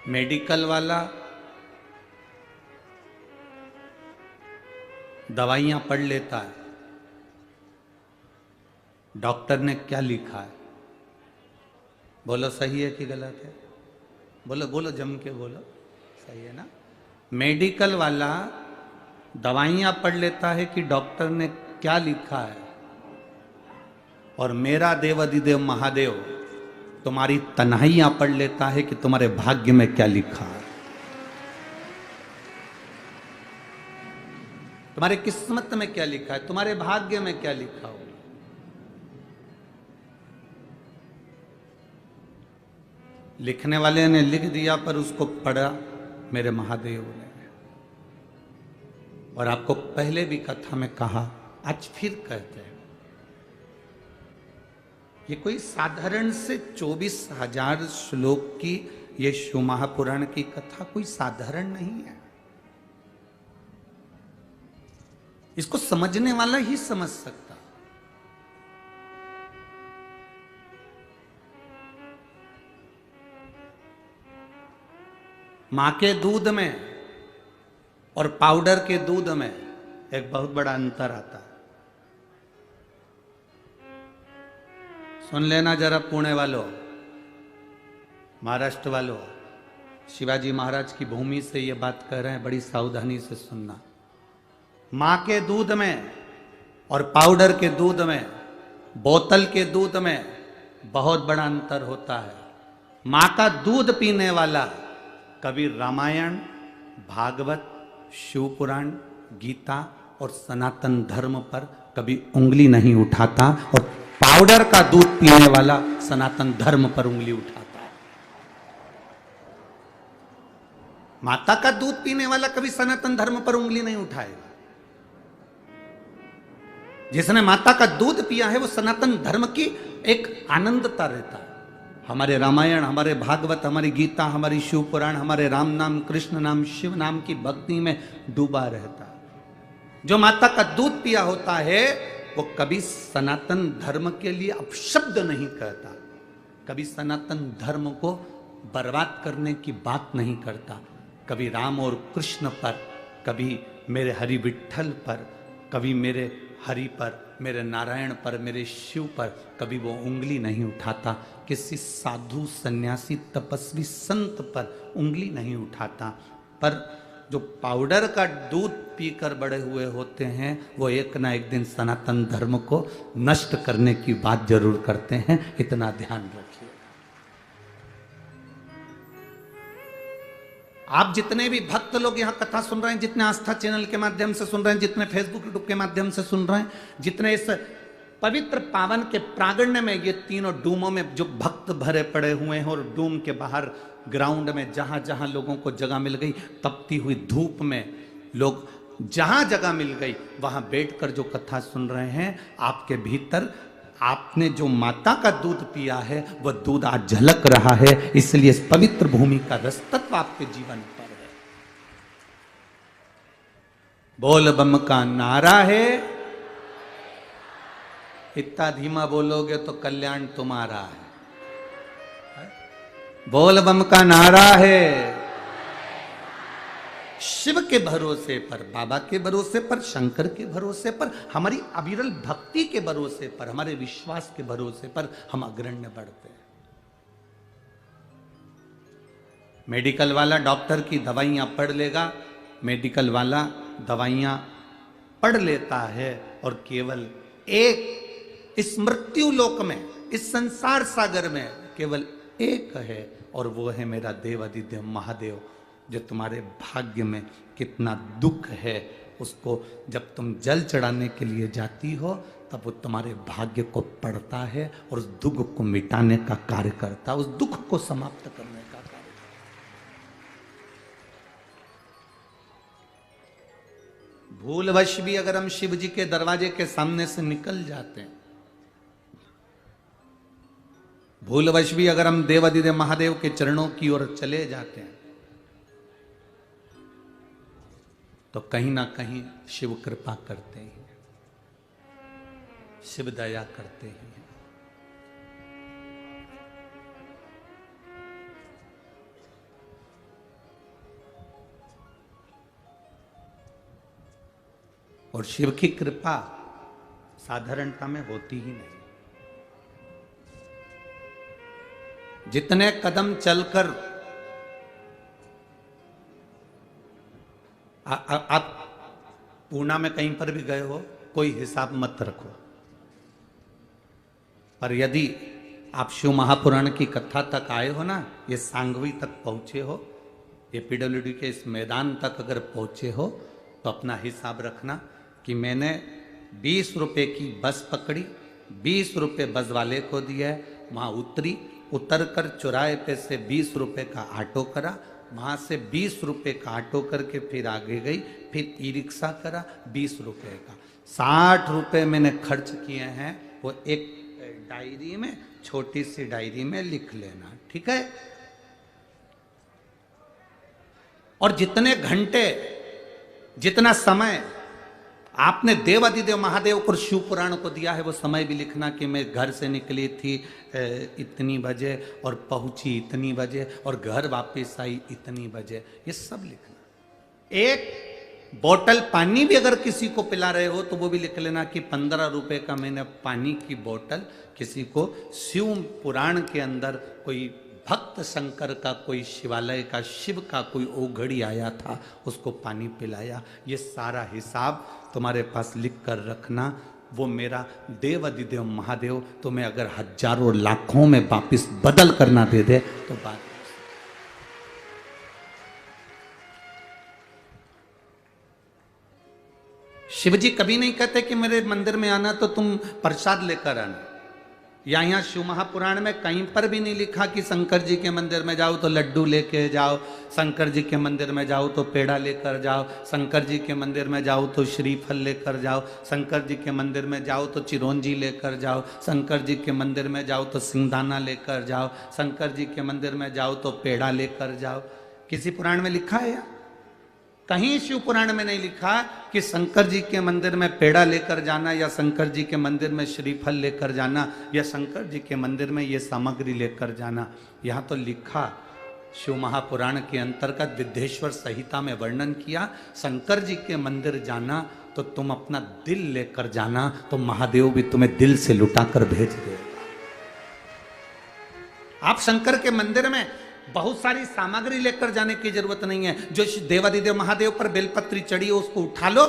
Medical वाला दवाइयां पढ़ लेता है, डॉक्टर ने क्या लिखा है, बोलो सही है कि गलत है? बोलो बोलो, जम के बोलो, सही है ना? मेडिकल वाला दवाइयां पढ़ लेता है कि डॉक्टर ने क्या लिखा है, और मेरा देवाधिदेव महादेव तुम्हारी तन्हाइयां पढ़ लेता है कि तुम्हारे भाग्य में क्या लिखा है, तुम्हारे किस्मत में क्या लिखा है, तुम्हारे भाग्य में क्या लिखा हो। लिखने वाले ने लिख दिया पर उसको पढ़ा मेरे महादेव ने। और आपको पहले भी कथा में कहा, आज फिर कहते हैं, ये कोई साधारण से 24,000 श्लोक की ये शिव महापुराण की कथा कोई साधारण नहीं है। इसको समझने वाला ही समझ सकता। मां के दूध में और पाउडर के दूध में एक बहुत बड़ा अंतर आता है। सुन लेना जरा पुणे वालों, महाराष्ट्र वालों, शिवाजी महाराज की भूमि से ये बात कह रहे हैं, बड़ी सावधानी से सुनना। मां के दूध में और पाउडर के दूध में, बोतल के दूध में बहुत बड़ा अंतर होता है। मां का दूध पीने वाला कभी रामायण, भागवत, शिव पुराण, गीता और सनातन धर्म पर कभी उंगली नहीं उठाता, और पाउडर का दूध पीने वाला सनातन धर्म पर उंगली उठाता है। माता का दूध पीने वाला कभी सनातन धर्म पर उंगली नहीं उठाएगा। जिसने माता का दूध पिया है वो सनातन धर्म की एक आनंदता रहता है। हमारे रामायण, हमारे भागवत, हमारी गीता, हमारी शिव पुराण, हमारे राम नाम, कृष्ण नाम, शिव नाम की भक्ति में डूबा रहता है। जो माता का दूध पिया होता है वो कभी सनातन धर्म के लिए अपशब्द नहीं कहता, कभी सनातन धर्म को बर्बाद करने की बात नहीं करता। कभी राम और कृष्ण पर, कभी मेरे हरि विठ्ठल पर, कभी मेरे हरि पर, मेरे नारायण पर, मेरे शिव पर कभी वो उंगली नहीं उठाता। किसी साधु, सन्यासी, तपस्वी, संत पर उंगली नहीं उठाता। पर जो पाउडर का दूध पीकर बड़े हुए होते हैं वो एक ना एक दिन सनातन धर्म को नष्ट करने की बात जरूर करते हैं, इतना ध्यान रखिए। आप जितने भी भक्त लोग यहाँ कथा सुन रहे हैं, जितने आस्था चैनल के माध्यम से सुन रहे हैं, जितने फेसबुक यूट्यूब के माध्यम से सुन रहे हैं, जितने इस पवित्र पावन के प्रांगण में ये तीनों डूमों में जो भक्त भरे पड़े हुए हैं, और डूम के बाहर ग्राउंड में जहां जहां लोगों को जगह मिल गई, तपती हुई धूप में लोग जहां जगह मिल गई वहां बैठकर जो कथा सुन रहे हैं, आपके भीतर आपने जो माता का दूध पिया है वह दूध आज झलक रहा है। इसलिए इस पवित्र भूमि का रसतत्व आपके जीवन पर है। बोल बम का नारा है, इतना धीमा बोलोगे तो कल्याण तुम्हारा है। बोल बम का नारा है। शिव के भरोसे पर, बाबा के भरोसे पर, शंकर के भरोसे पर, हमारी अविरल भक्ति के भरोसे पर, हमारे विश्वास के भरोसे पर हम अग्रण्य बढ़ते हैं। मेडिकल वाला डॉक्टर की दवाइयां पढ़ लेगा, मेडिकल वाला दवाइयां पढ़ लेता है और केवल एक इस मृत्यु लोक में, इस संसार सागर में केवल एक है, और वो है मेरा देवाधिदेव महादेव, जो तुम्हारे भाग्य में कितना दुख है उसको जब तुम जल चढ़ाने के लिए जाती हो तब वो तुम्हारे भाग्य को पढ़ता है और उस दुख को मिटाने का कार्य करता है, उस दुख को समाप्त करने का कार्य करता। भूलवश भी अगर हम शिव जी के दरवाजे के सामने से निकल जाते हैं, भूलवश भी अगर हम देवाधिदेव महादेव के चरणों की ओर चले जाते हैं, तो कहीं ना कहीं शिव कृपा करते हैं, शिव दया करते हैं। और शिव की कृपा साधारणता में होती ही नहीं। जितने कदम चलकर आप पूर्णा में कहीं पर भी गए हो, कोई हिसाब मत रखो, पर यदि आप शिव महापुराण की कथा तक आए हो ना, ये सांगवी तक पहुंचे हो, ये पीडब्ल्यूडी के इस मैदान तक अगर पहुंचे हो, तो अपना हिसाब रखना कि मैंने 20 रुपए की बस पकड़ी, 20 रुपए बस वाले को दिया, वहां उतरी, उतरकर चौराहे पे से 20 रुपए का ऑटो करा, वहां से 20 रुपए का ऑटो करके फिर आगे गई, फिर ई रिक्शा करा 20 रुपए का, 60 रुपए मैंने खर्च किए हैं। वो एक डायरी में, छोटी सी डायरी में लिख लेना, ठीक है। और जितने घंटे, जितना समय आपने देव अधिदेव महादेव को शिव पुराण को दिया है, वो समय भी लिखना कि मैं घर से निकली थी इतनी बजे और पहुंची इतनी बजे और घर वापस आई इतनी बजे, ये सब लिखना। एक बोतल पानी भी अगर किसी को पिला रहे हो तो वो भी लिख लेना कि 15 रुपए का मैंने पानी की बोतल किसी को शिव पुराण के अंदर कोई भक्त शंकर का, कोई शिवालय का, शिव का कोई ओघड़ी आया था, उसको पानी पिलाया। ये सारा हिसाब तुम्हारे पास लिख कर रखना। वो मेरा देव अधिदेव महादेव तुम्हें अगर हजारों लाखों में वापिस बदल करना दे दे तो बात। शिवजी कभी नहीं कहते कि मेरे मंदिर में आना तो तुम प्रसाद लेकर आना, या यहाँ शिव महापुराण में कहीं पर भी नहीं लिखा कि शंकर जी के मंदिर में जाओ तो लड्डू लेके जाओ, शंकर जी के मंदिर में जाओ तो पेड़ा लेकर जाओ, शंकर जी के मंदिर में जाओ तो श्रीफल लेकर जाओ, शंकर जी के मंदिर में जाओ तो चिरौंजी लेकर जाओ, शंकर जी के मंदिर में जाओ तो सिंगदाना लेकर जाओ, शंकर जी के मंदिर में जाओ तो पेड़ा लेकर जाओ। किसी पुराण में लिखा है या कहीं शिव पुराण में नहीं लिखा कि शंकर जी के मंदिर में पेड़ा लेकर जाना, या शंकर जी के मंदिर में श्रीफल लेकर जाना, या शंकर जी के मंदिर में ये सामग्री लेकर जाना। यहाँ तो लिखा, शिव महापुराण के अंतर्गत विद्येश्वर संहिता में वर्णन किया, शंकर जी के मंदिर जाना तो तुम अपना दिल लेकर जाना, तो महादेव भी तुम्हें दिल से लुटाकर भेज देगा। आप शंकर के मंदिर में बहुत सारी सामग्री लेकर जाने की जरूरत नहीं है। जो देवादिदेव महादेव पर बेलपत्री चढ़ी हो उसको उठा लो,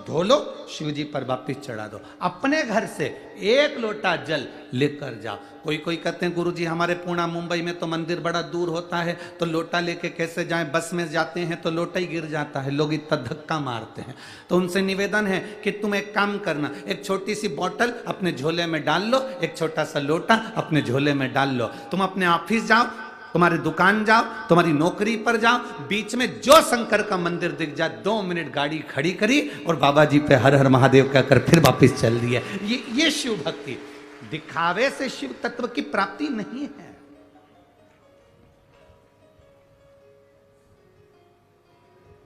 धो लो, शिव जी पर वापिस चढ़ा दो। अपने घर से 1 लोटा जल लेकर जाओ। कोई कहते हैं गुरुजी हमारे पुणे मुंबई में तो मंदिर बड़ा दूर होता है, तो लोटा लेके कैसे जाएं, बस में जाते हैं तो लोटा ही गिर जाता है, लोग इतना धक्का मारते हैं। तो उनसे निवेदन है कि तुम एक काम करना, एक छोटी सी बोतल अपने झोले में डाल लो, एक छोटा सा लोटा अपने झोले में डाल लो। तुम अपने ऑफिस जाओ, तुम्हारी दुकान जाओ, तुम्हारी नौकरी पर जाओ, बीच में जो शंकर का मंदिर दिख जाए 2 मिनट गाड़ी खड़ी करी और बाबा जी पे हर हर महादेव कहकर फिर वापस चल दिया। ये शिव भक्ति। दिखावे से शिव तत्व की प्राप्ति नहीं है।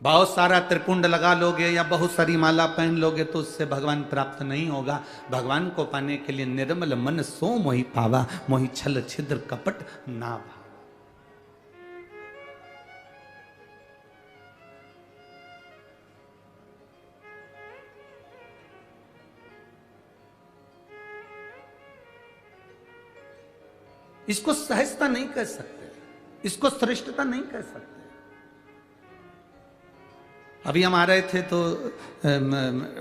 बहुत सारा त्रिपुंड लगा लोगे या बहुत सारी माला पहन लोगे तो उससे भगवान प्राप्त नहीं होगा। भगवान को पाने के लिए निर्मल मन सो मोहि पावा, मोहि छल छिद्र कपट ना भावा। इसको सहजता नहीं कह सकते, इसको श्रेष्ठता नहीं कह सकते। अभी हम आ रहे थे तो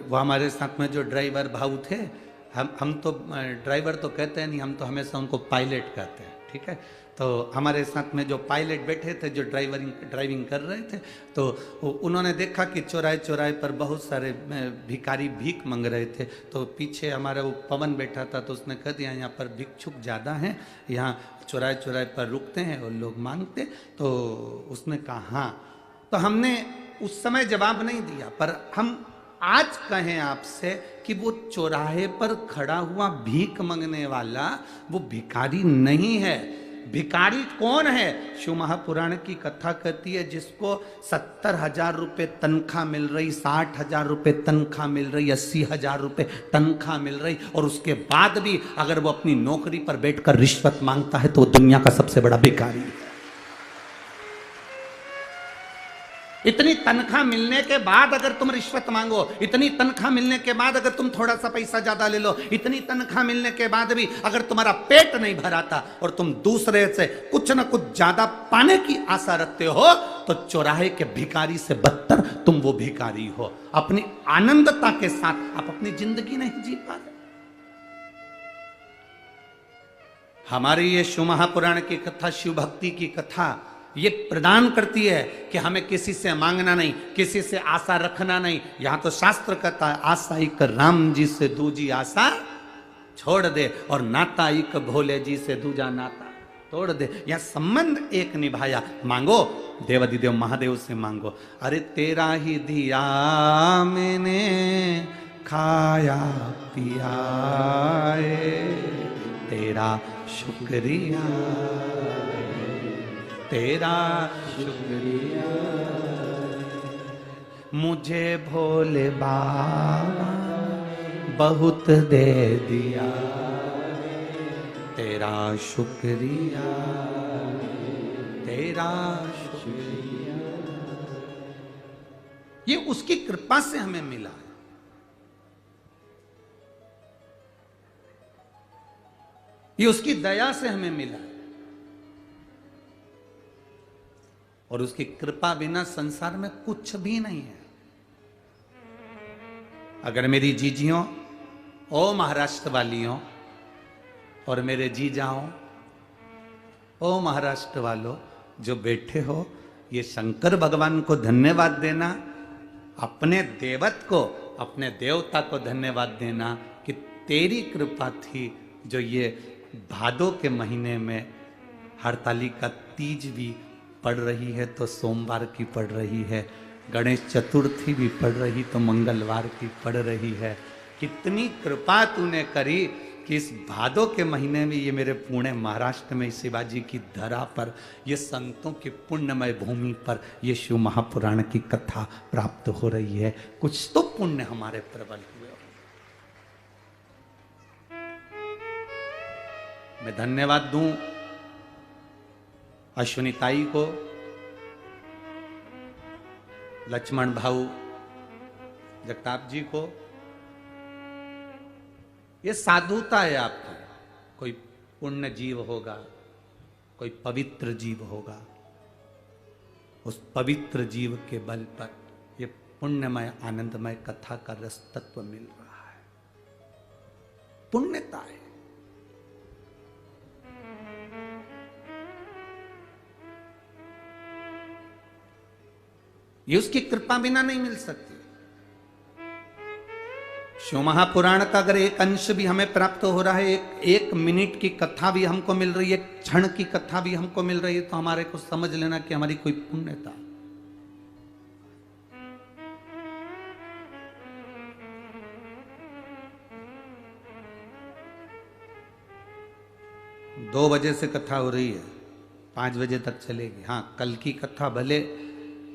वो हमारे साथ में जो ड्राइवर भाऊ थे, हम तो ड्राइवर तो कहते हैं नहीं, हम तो हमेशा उनको पायलट कहते हैं, ठीक है। तो हमारे साथ में जो पायलट बैठे थे, जो ड्राइविंग कर रहे थे, तो उन्होंने देखा कि चौराहे चौराहे पर बहुत सारे भिखारी भीख मांग रहे थे। तो पीछे हमारा वो पवन बैठा था, तो उसने कह दिया यहाँ पर भिक्षुक ज़्यादा हैं, यहाँ चौराहे चौराहे पर रुकते हैं और लोग मांगते। तो उसने कहा हाँ। तो हमने उस समय जवाब नहीं दिया, पर हम आज कहें आपसे कि वो चौराहे पर खड़ा हुआ भीख मांगने वाला वो भिखारी नहीं है। भिखारी कौन है? शिव महापुराण की कथा कहती है जिसको 70,000 रुपये तनख्वाह मिल रही, 60,000 रुपये तनख्वाह मिल रही, 80,000 रुपये तनख्वाह मिल रही, और उसके बाद भी अगर वो अपनी नौकरी पर बैठकर रिश्वत मांगता है तो वो दुनिया का सबसे बड़ा भिखारी है। इतनी तनख्वाह मिलने के बाद अगर तुम रिश्वत मांगो, इतनी तनख्वाह मिलने के बाद अगर तुम थोड़ा सा पैसा ज्यादा ले लो, इतनी तनख्वाह मिलने के बाद भी अगर तुम्हारा पेट नहीं भराता और तुम दूसरे से कुछ ना कुछ ज्यादा पाने की आशा रखते हो, तो चौराहे के भिखारी से बदतर तुम वो भिखारी हो। अपनी आनंदता के साथ आप अपनी जिंदगी नहीं जी पा रहे। हमारी ये शिव महापुराण की कथा, शिव भक्ति की कथा ये प्रदान करती है कि हमें किसी से मांगना नहीं, किसी से आशा रखना नहीं। यहां तो शास्त्र कहता है आशा एक राम जी से दूजी आशा छोड़ दे, और नाता एक भोले जी से दूजा नाता तोड़ दे। यह संबंध एक निभाया, मांगो देवाधिदेव महादेव से मांगो। अरे तेरा ही दिया मैंने खाया पिया, तेरा शुक्रिया, तेरा शुक्रिया, मुझे भोले बाबा बहुत दे दिया, तेरा शुक्रिया, तेरा शुक्रिया। ये उसकी कृपा से हमें मिला है। ये उसकी दया से हमें मिला है, और उसकी कृपा बिना संसार में कुछ भी नहीं है। अगर मेरी जीजियों, ओ महाराष्ट्र वालियों, और मेरे जीजाओं, ओ महाराष्ट्र वालों जो बैठे हो, ये शंकर भगवान को धन्यवाद देना, अपने देवत को, अपने देवता को धन्यवाद देना कि तेरी कृपा थी जो ये भादों के महीने में हरतालिका तीज भी पड़ रही है तो सोमवार की पड़ रही है, गणेश चतुर्थी भी पड़ रही तो मंगलवार की पड़ रही है। कितनी कृपा तूने करी कि इस भादों के महीने में ये मेरे पुणे महाराष्ट्र में शिवाजी की धरा पर, ये संतों की पुण्यमय भूमि पर ये शिव महापुराण की कथा प्राप्त हो रही है। कुछ तो पुण्य हमारे प्रबल हुए। मैं धन्यवाद दूं अश्विनी ताई को, लक्ष्मण भाऊ जगताप जी को। ये साधुता है आपकी। कोई पुण्य जीव होगा, कोई पवित्र जीव होगा, उस पवित्र जीव के बल पर ये पुण्यमय आनंदमय कथा का रस तत्व मिल रहा है। पुण्यता है। ये उसकी कृपा बिना नहीं मिल सकती। शिव महापुराण का अगर एक अंश भी हमें प्राप्त हो रहा है, एक मिनट की कथा भी हमको मिल रही है, क्षण की कथा भी हमको मिल रही है, तो हमारे को समझ लेना कि हमारी कोई पुण्यता। दो बजे से कथा हो रही है, 5 बजे तक चलेगी। हाँ, कल की कथा भले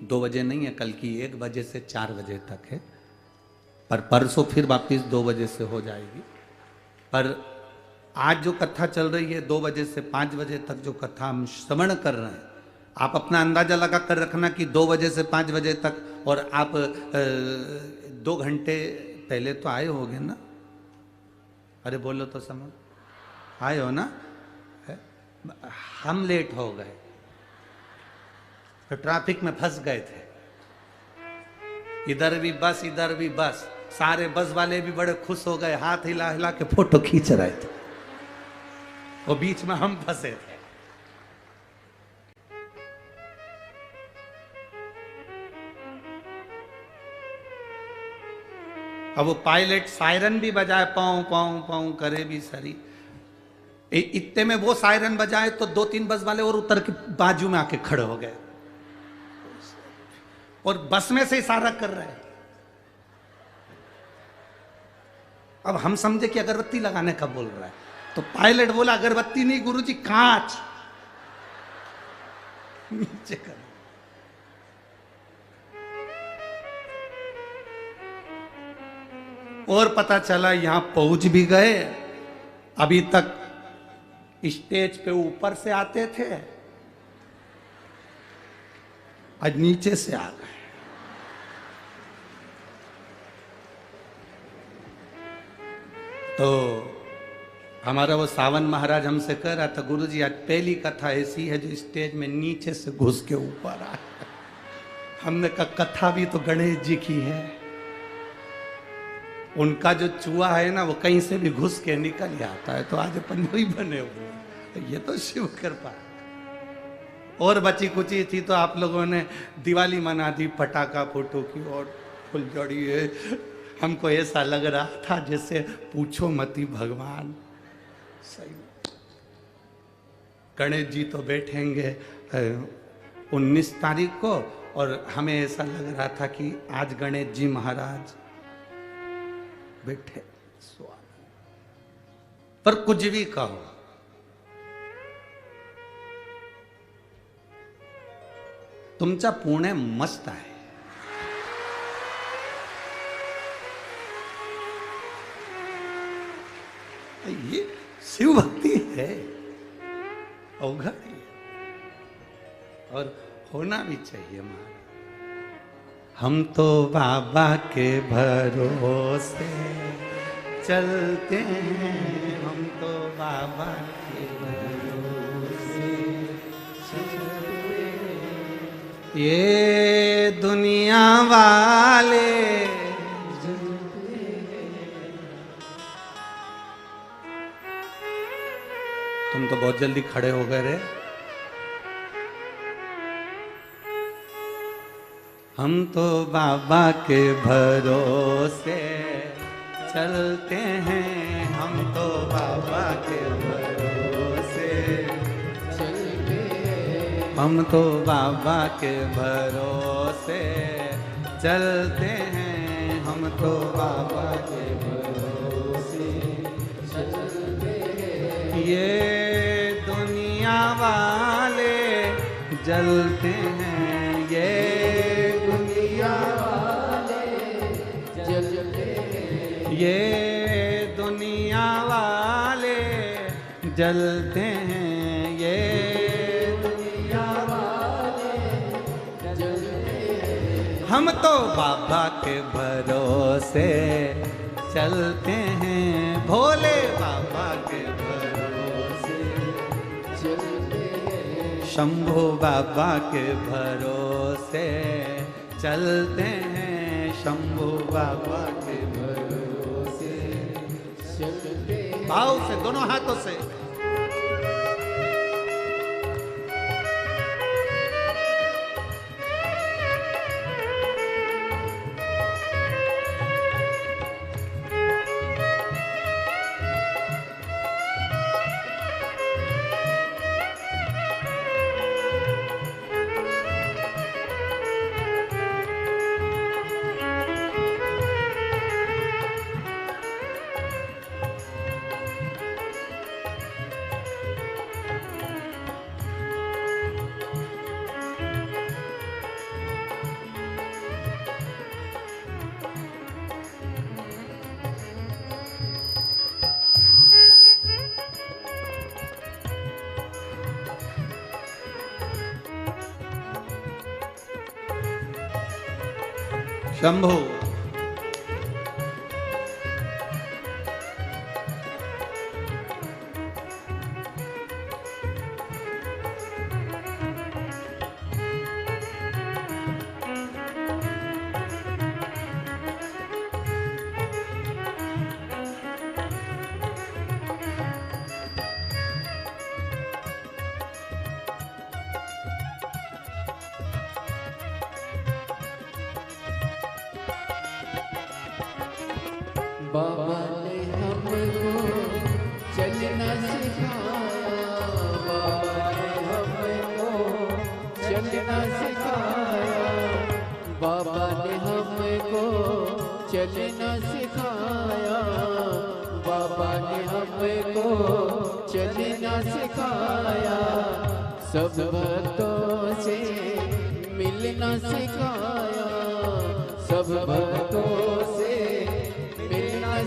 2 बजे नहीं है, कल की 1 बजे से 4 बजे तक है, पर परसों फिर वापिस 2 बजे से हो जाएगी। पर आज जो कथा चल रही है 2 बजे से 5 बजे तक जो कथा हम श्रवण कर रहे हैं, आप अपना अंदाजा लगा कर रखना कि 2 बजे से 5 बजे तक, और आप 2 घंटे पहले तो आए होगे ना? अरे बोलो तो समझ, आए हो ना? हम लेट हो गए तो ट्रैफिक में फंस गए थे, इधर भी बस इधर भी बस। सारे बस वाले भी बड़े खुश हो गए, हाथ हिला हिला के फोटो खींच रहे थे, वो बीच में हम फंसे थे। अब वो पायलट सायरन भी बजाए, पाऊं पाऊं पाऊं करे भी सरी। इतने में वो सायरन बजाए तो 2-3 बस वाले और उतर के बाजू में आके खड़े हो गए और बस में से इशारा कर रहे हैं। अब हम समझे कि अगरबत्ती लगाने का बोल रहा है, तो पायलट बोला अगरबत्ती नहीं गुरुजी, कांच नीचे कर। और पता चला यहां पहुंच भी गए। अभी तक स्टेज पे ऊपर से आते थे, आज नीचे से आ गए। तो हमारा वो सावन महाराज हमसे कह रहा था, गुरुजी आज पहली कथा ऐसी है जो स्टेज में नीचे से घुस के ऊपर आए। हमने कहा कथा भी तो गणेश जी की है, उनका जो चूहा है ना वो कहीं से भी घुस के निकल आता है, तो आज अपन वही बने हुए, ये तो शिव कृपा। और बची कुची थी तो आप लोगों ने दिवाली मना दी, पटाखा फोटो की और फुलझड़ी है। हमको ऐसा लग रहा था जैसे पूछो मती भगवान। सही गणेश जी तो बैठेंगे 19 तारीख को, और हमें ऐसा लग रहा था कि आज गणेश जी महाराज बैठे स्वामी। पर कुछ भी कहो, तुमचा पुणे मस्त आहे। ये शिव भक्ति है, अवघड़ है, और होना भी चाहिए महाराज। हम तो बाबा के भरोसे चलते हैं, हम तो बाबा के भरोसे चलते हैं। ये दुनिया वाले तुम तो बहुत जल्दी खड़े हो गए रे। हम तो बाबा के भरोसे चलते हैं, हम तो बाबा के भरोसे चलते हैं, हम तो बाबा के भरोसे चलते हैं, हम तो बाबा के भरोसे चलते हैं। ये दुनिया वाले जलते हैं, ये दुनिया वाले जलते हैं, ये दुनिया वाले जलते हैं, ये दुनिया वाले जलते हैं। हम तो बाबा के भरोसे चलते हैं, भोले बाबा के भरोसे चलते हैं, शंभू बाबा के भरोसे चलते हैं, शंभू बाबा के भरोसे चलते हैं। भाव से दोनों हाथों से शंभू बाबा ने हमको चलना सिखाया, बाबा ने हमको चलना सिखाया, बाबा ने हमको चलना सिखाया, बाबा ने हमको चलना सिखाया, सब भक्तों से मिलना सिखाया, सब भक्तों से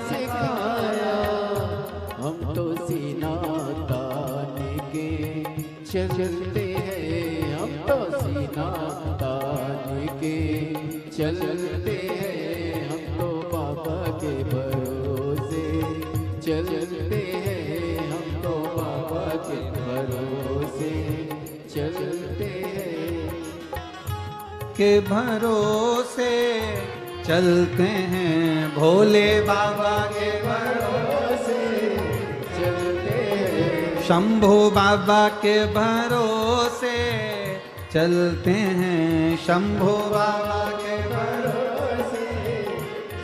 सिखाया। हम तो सीना तान के चलते हैं, हम तो सीना तान के चलते हैं, हम तो बाबा के भरोसे चलते हैं हम तो बाबा के भरोसे चलते हैं के भरोसे चलते हैं, भोले बाबा के भरोसे चलते हैं शंभू बाबा के भरोसे चलते हैं, शंभू बाबा के भरोसे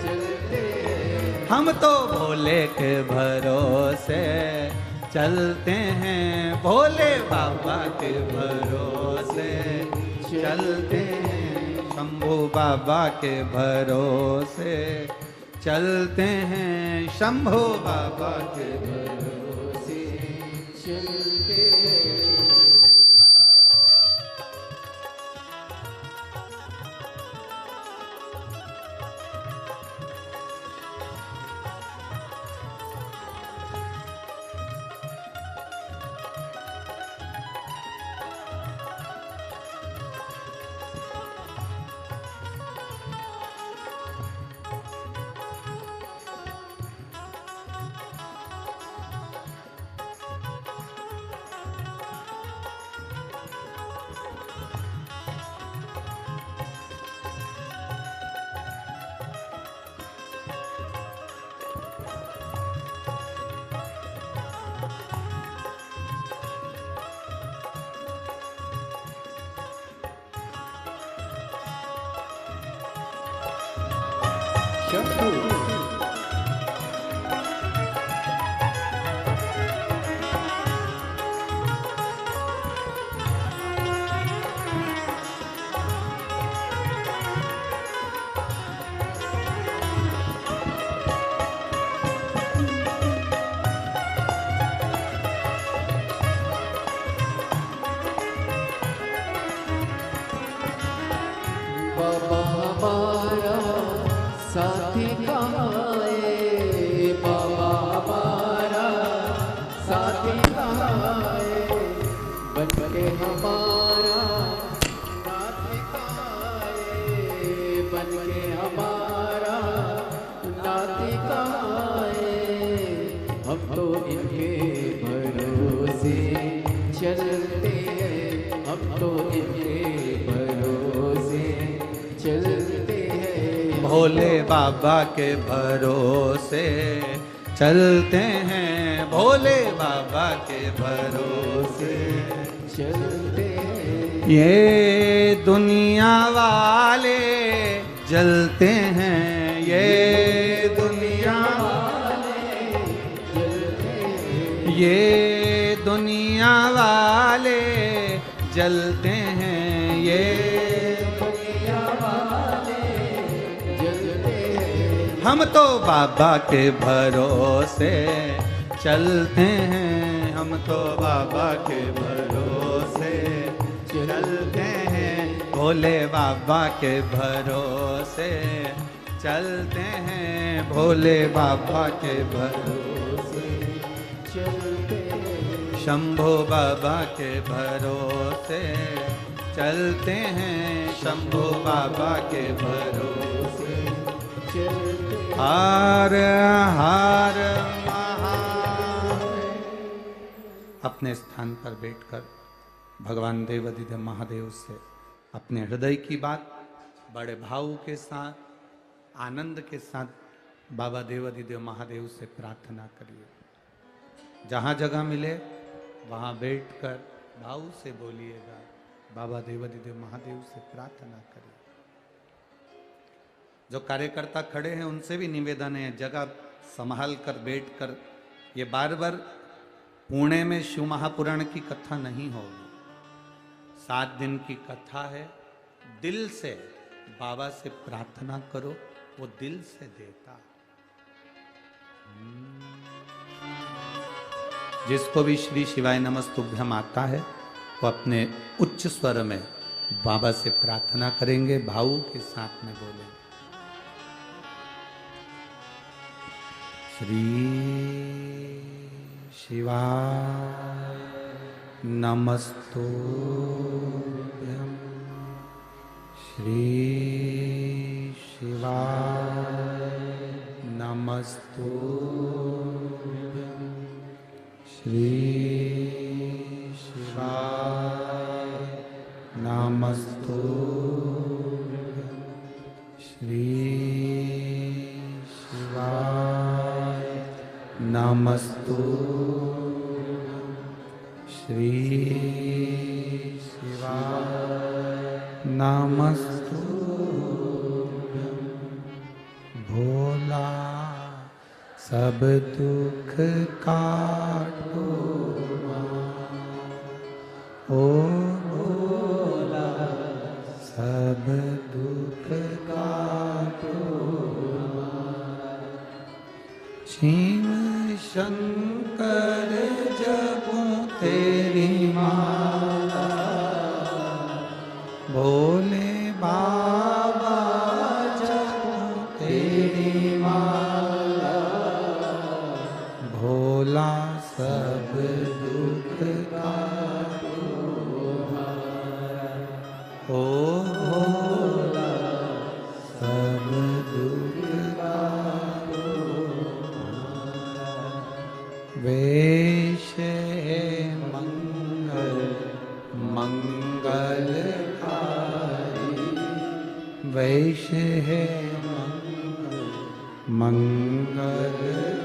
चलते हैं हम तो भोले के भरोसे चलते हैं, भोले बाबा के भरोसे चलते हैं, शंभू बाबा के भरोसे चलते हैं, शंभू बाबा के भरोसे चलते हैं शंभू बाबा हमारा साथी कहाँ है बाबा हमारा साथी कहाँ है बन के हमारा नाती कहाँ है बन के हमारा नाती कहाँ है हम तो इनके भरोसे चलते हैं हम तो इनके भरोसे चलते हैं भोले बाबा के भरोसे चलते हैं, भोले बाबा के भरोसे चलते हैं ये दुनिया वाले जलते हैं, ये दुनिया ये दुनिया वाले जलते हैं, ये दुनिया वाले जलते हैं हम तो बाबा के भरोसे चलते हैं, हम तो बाबा के भरोसे चलते हैं, भोले बाबा के भरोसे चलते हैं, भोले बाबा के भरोसे चलते हैं शंभू बाबा के भरोसे चलते हैं, शंभू बाबा के भरोसे चलते हैं हर हर महादेव। अपने स्थान पर बैठकर भगवान देवाधिदेव महादेव से अपने हृदय की बात बड़े भाव के साथ, आनंद के साथ बाबा देवाधिदेव महादेव से प्रार्थना करिए। जहाँ जगह मिले वहाँ बैठकर भाव से बोलिएगा, बाबा देवाधिदेव महादेव से प्रार्थना करिए। जो कार्यकर्ता खड़े हैं उनसे भी निवेदन है, जगह संभाल कर बैठकर, ये बार बार पुणे में शिव महापुराण की कथा नहीं होगी, 7 दिन की कथा है। दिल से बाबा से प्रार्थना करो, वो दिल से देता। जिसको भी श्री शिवाय नमस्तुभ्यम आता है वो अपने उच्च स्वर में बाबा से प्रार्थना करेंगे, भाव के साथ में बोलेंगे। श्री शिवाय नमस्तुभ्यम, श्री शिवाय नमस्तुभ्यम, श्री शिवाय नमस्तु श्री शिवाय नमस्तु भोला सब दुख काटो ओ भोला सब दुख काटो शिव शंकर जपो तेरी माला भोले बाबा जपो तेरी माला भोला सब दुख काटो ओ भोला सब दुख काटो वेश है मंगल मंगलकारी वेश है मंगलकारी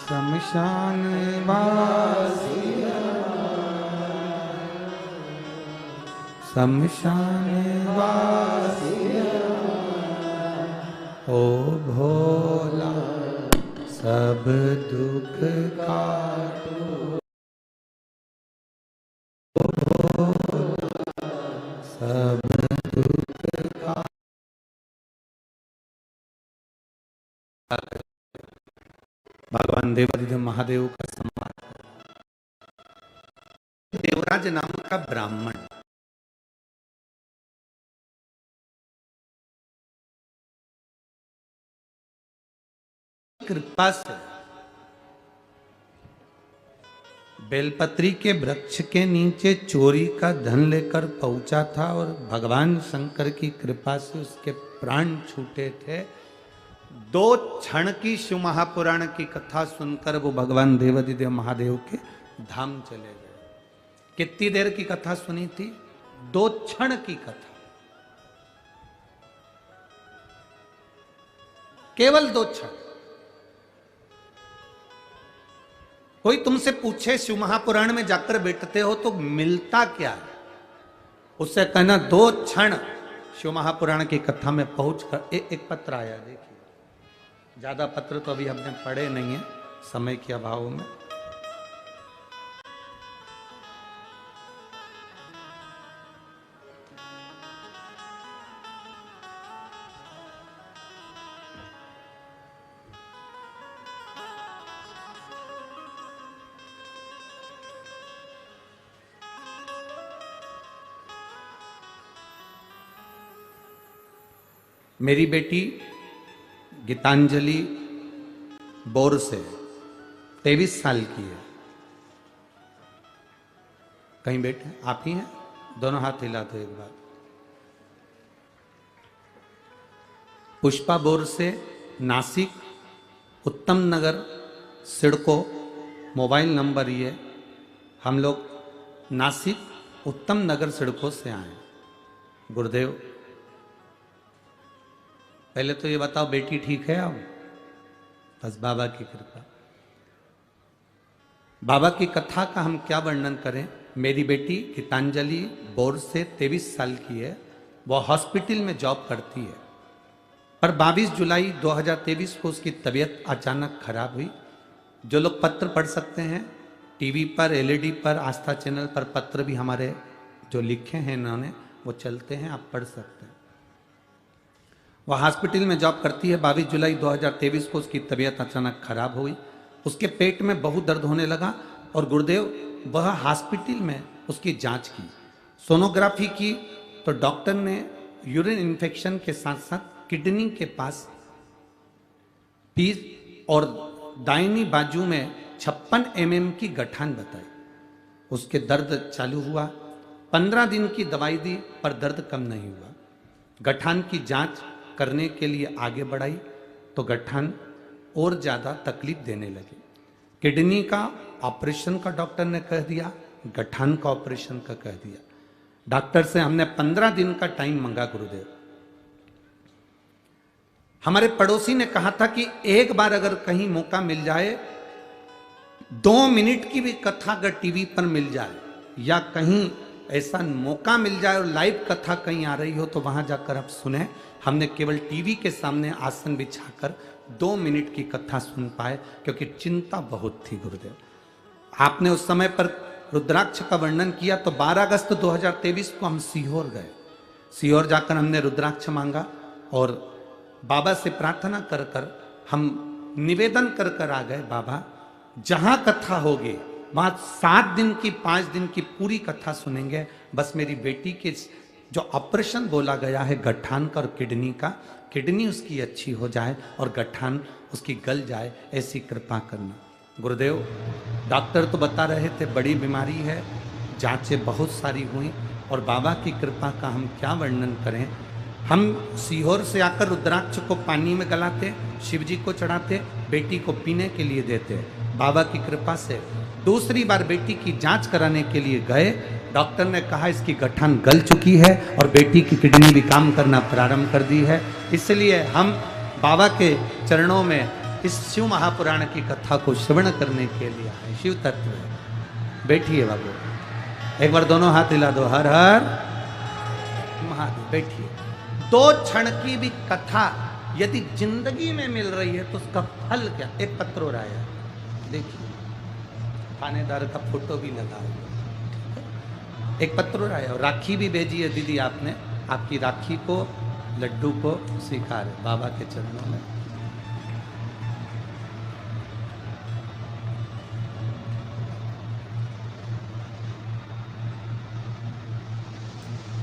शमशान वासिया शमशान वासिया ओ भोला सब दुख काटो ओ भोला सब दुख काटो। भगवान देवाधिदेव महादेव का सम्मान। देवराज नाम का ब्राह्मण कृपा से बेलपत्री के वृक्ष के नीचे चोरी का धन लेकर पहुंचा था और भगवान शंकर की कृपा से उसके प्राण छूटे थे। 2 क्षण की शिव महापुराण की कथा सुनकर वो भगवान देवाधिदेव महादेव के धाम चले गए। कितनी देर की कथा सुनी थी? 2 क्षण की कथा, केवल 2 क्षण। कोई तुमसे पूछे शिव महापुराण में जाकर बैठते हो तो मिलता क्या है, उससे कहना 2 क्षण शिव महापुराण की कथा में पहुंचकर। एक पत्र आया, देखिए। ज्यादा पत्र तो अभी हमने पढ़े नहीं है समय के अभाव में। मेरी बेटी गीतांजलि बोर से 23 साल की है। कहीं बैठे आप ही हैं? दोनों हाथ हिला दो एक बार। पुष्पा बोर से नासिक उत्तम नगर सिडको, मोबाइल नंबर ये। हम लोग नासिक उत्तम नगर सिडको से आए। गुरुदेव पहले तो ये बताओ बेटी ठीक है अब? बस बाबा की कृपा। बाबा की कथा का हम क्या वर्णन करें। मेरी बेटी गीतांजलि बोर से 23 साल की है। वो हॉस्पिटल में जॉब करती है, पर 22 जुलाई 2023 को उसकी तबीयत अचानक खराब हुई। जो लोग पत्र पढ़ सकते हैं, टीवी पर, एलईडी पर, आस्था चैनल पर पत्र भी हमारे जो लिखे हैं इन्होंने वो चलते हैं, आप पढ़ सकते हैं। वह हॉस्पिटल में जॉब करती है। 22 जुलाई 2023 को उसकी तबीयत अचानक खराब हुई। उसके पेट में बहुत दर्द होने लगा और गुरुदेव वह हॉस्पिटल में उसकी जांच की, सोनोग्राफी की, तो डॉक्टर ने यूरिन इन्फेक्शन के साथ साथ किडनी के पास पीस और दाहिनी बाजू में 56 mm की गठान बताई। उसके दर्द चालू हुआ। 15 दिन की दवाई दी पर दर्द कम नहीं हुआ। गठान की जांच करने के लिए आगे बढ़ाई तो गठान और ज़्यादा तकलीफ देने लगी। किडनी का ऑपरेशन का डॉक्टर ने कह दिया, गठान का ऑपरेशन का कह दिया। डॉक्टर से हमने 15 दिन का टाइम मांगा गुरुदेव। हमारे पड़ोसी ने कहा था कि एक बार अगर कहीं मौका मिल जाए, 2 मिनट की भी कथा अगर टीवी पर मिल जाए या कहीं ऐसा मौका मिल जाए और लाइव कथा कहीं आ रही हो तो वहां जाकर आप सुने। हमने केवल टीवी के सामने आसन बिछाकर 2 मिनट की कथा सुन पाए, क्योंकि चिंता बहुत थी गुरुदेव। आपने उस समय पर रुद्राक्ष का वर्णन किया तो 12 अगस्त 2023 को हम सीहोर गए। सीहोर जाकर हमने रुद्राक्ष मांगा और बाबा से प्रार्थना कर कर हम निवेदन कर कर आ गए, बाबा जहां कथा होगी वहां 7 दिन की 5 दिन की पूरी कथा सुनेंगे। बस मेरी बेटी के जो ऑपरेशन बोला गया है गठान का और किडनी का, किडनी उसकी अच्छी हो जाए और गठान उसकी गल जाए, ऐसी कृपा करना। गुरुदेव डॉक्टर तो बता रहे थे बड़ी बीमारी है, जांचें बहुत सारी हुई और बाबा की कृपा का हम क्या वर्णन करें। हम सीहोर से आकर रुद्राक्ष को पानी में गलाते, शिव जी को चढ़ाते, बेटी को पीने के लिए देते। बाबा की कृपा से दूसरी बार बेटी की जांच कराने के लिए गए, डॉक्टर ने कहा इसकी गठान गल चुकी है और बेटी की किडनी भी काम करना प्रारंभ कर दी है। इसलिए हम बाबा के चरणों में इस शिव महापुराण की कथा को श्रवण करने के लिए आए। शिव तत्व है। बैठिए बाबू, एक बार दोनों हाथ हिला दो, हर हर महादेव। बैठिए। 2 क्षण की भी कथा यदि जिंदगी में मिल रही है तो उसका फल क्या। एक पत्रो राया देखिए, थानेदार का फोटो भी लगा हुआ, एक पत्रो राया और राखी भी भेजी है दीदी आपने। आपकी राखी को लड्डू को स्वीकार है बाबा के चरणों में।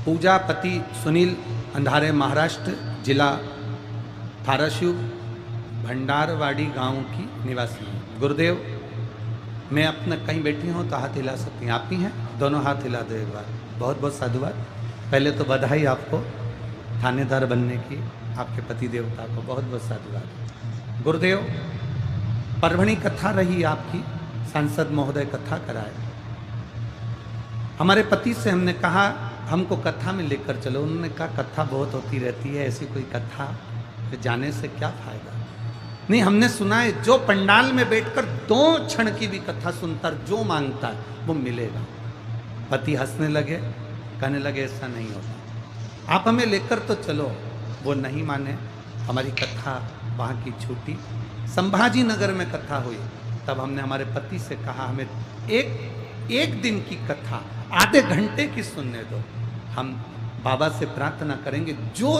पूजा पति सुनील, अंधारे महाराष्ट्र, जिला धाराशिव, भंडारवाड़ी गांव की निवासी हूँ। गुरुदेव मैं अपना कहीं बैठी हूँ तो हाथ हिला सकती हैं, आप ही हैं, दोनों हाथ हिला दो एक बार। बहुत बहुत साधुवाद। पहले तो बधाई आपको थानेदार बनने की, आपके पति देवता को बहुत बहुत साधुवाद। गुरुदेव परभणी कथा रही आपकी, सांसद महोदय कथा कराए। हमारे पति से हमने कहा हमको कथा में लेकर चलो, उन्होंने कहा कथा बहुत होती रहती है, ऐसी कोई कथा जाने से क्या फायदा। नहीं, हमने सुना है जो पंडाल में बैठकर 2 क्षण की भी कथा सुनता जो मांगता है वो मिलेगा। पति हंसने लगे, कहने लगे ऐसा नहीं होता, आप हमें लेकर तो चलो। वो नहीं माने, हमारी कथा वहाँ की छूटी। संभाजी नगर में कथा हुई, तब हमने हमारे पति से कहा हमें एक दिन की कथा आधे घंटे की सुनने दो, हम बाबा से प्रार्थना करेंगे। जो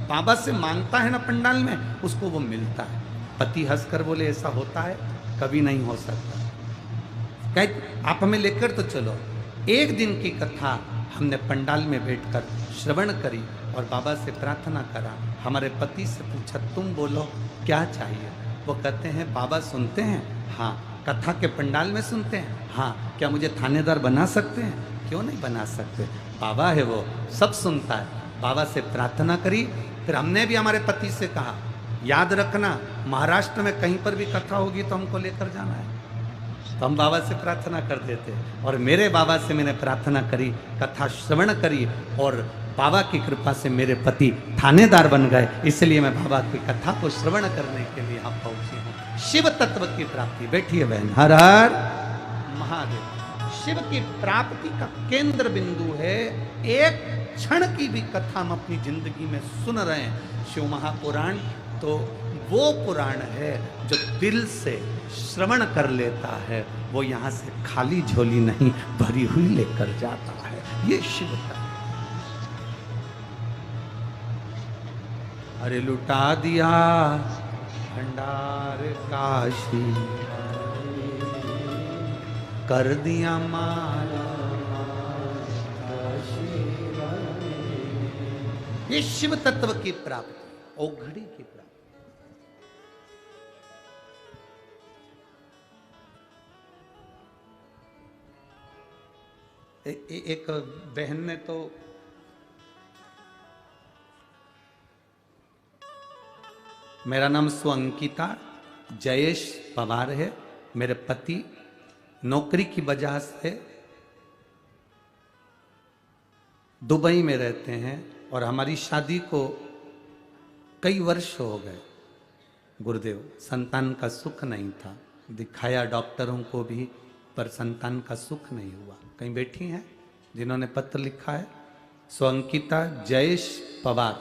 बाबा से मांगता है ना पंडाल में, उसको वो मिलता है। पति हंसकर बोले ऐसा होता है, कभी नहीं हो सकता। कहे आप हमें लेकर तो चलो। 1 दिन की कथा हमने पंडाल में बैठकर श्रवण करी और बाबा से प्रार्थना करा। हमारे पति से पूछा तुम बोलो क्या चाहिए। वो कहते हैं बाबा सुनते हैं, हाँ। कथा के पंडाल में सुनते हैं, हाँ। क्या मुझे थानेदार बना सकते हैं? क्यों नहीं बना सकते, बाबा है वो, सब सुनता है। बाबा से प्रार्थना करी। फिर हमने भी हमारे पति से कहा याद रखना महाराष्ट्र में कहीं पर भी कथा होगी तो हमको लेकर जाना है। तो हम बाबा से प्रार्थना कर देते और मेरे बाबा से मैंने प्रार्थना करी, कथा श्रवण करी और बाबा की कृपा से मेरे पति थानेदार बन गए। इसलिए मैं बाबा की कथा को श्रवण करने के लिए यहाँ पहुंची हूँ। शिव तत्व की प्राप्ति। बैठिए बहन, हर हर महादेव। शिव की प्राप्ति का केंद्र बिंदु है। 1 क्षण की भी कथा हम अपनी जिंदगी में सुन रहे हैं। शिव महापुराण तो वो पुराण है जो दिल से श्रवण कर लेता है, वो यहाँ से खाली झोली नहीं भरी हुई लेकर जाता है। ये शिव का। अरे लुटा दिया भंडार काशी, कर दिया माला ये शिव तत्व की प्राप्ति, औघड़ी की प्राप्ति। एक बहन ने तो मेरा नाम सुअंकिता जयेश पवार है। मेरे पति नौकरी की वजह से दुबई में रहते हैं और हमारी शादी को कई वर्ष हो गए। गुरुदेव, संतान का सुख नहीं था, दिखाया डॉक्टरों को भी, पर संतान का सुख नहीं हुआ। कहीं बैठी हैं जिन्होंने पत्र लिखा है, सो अंकिता जयेश पवार,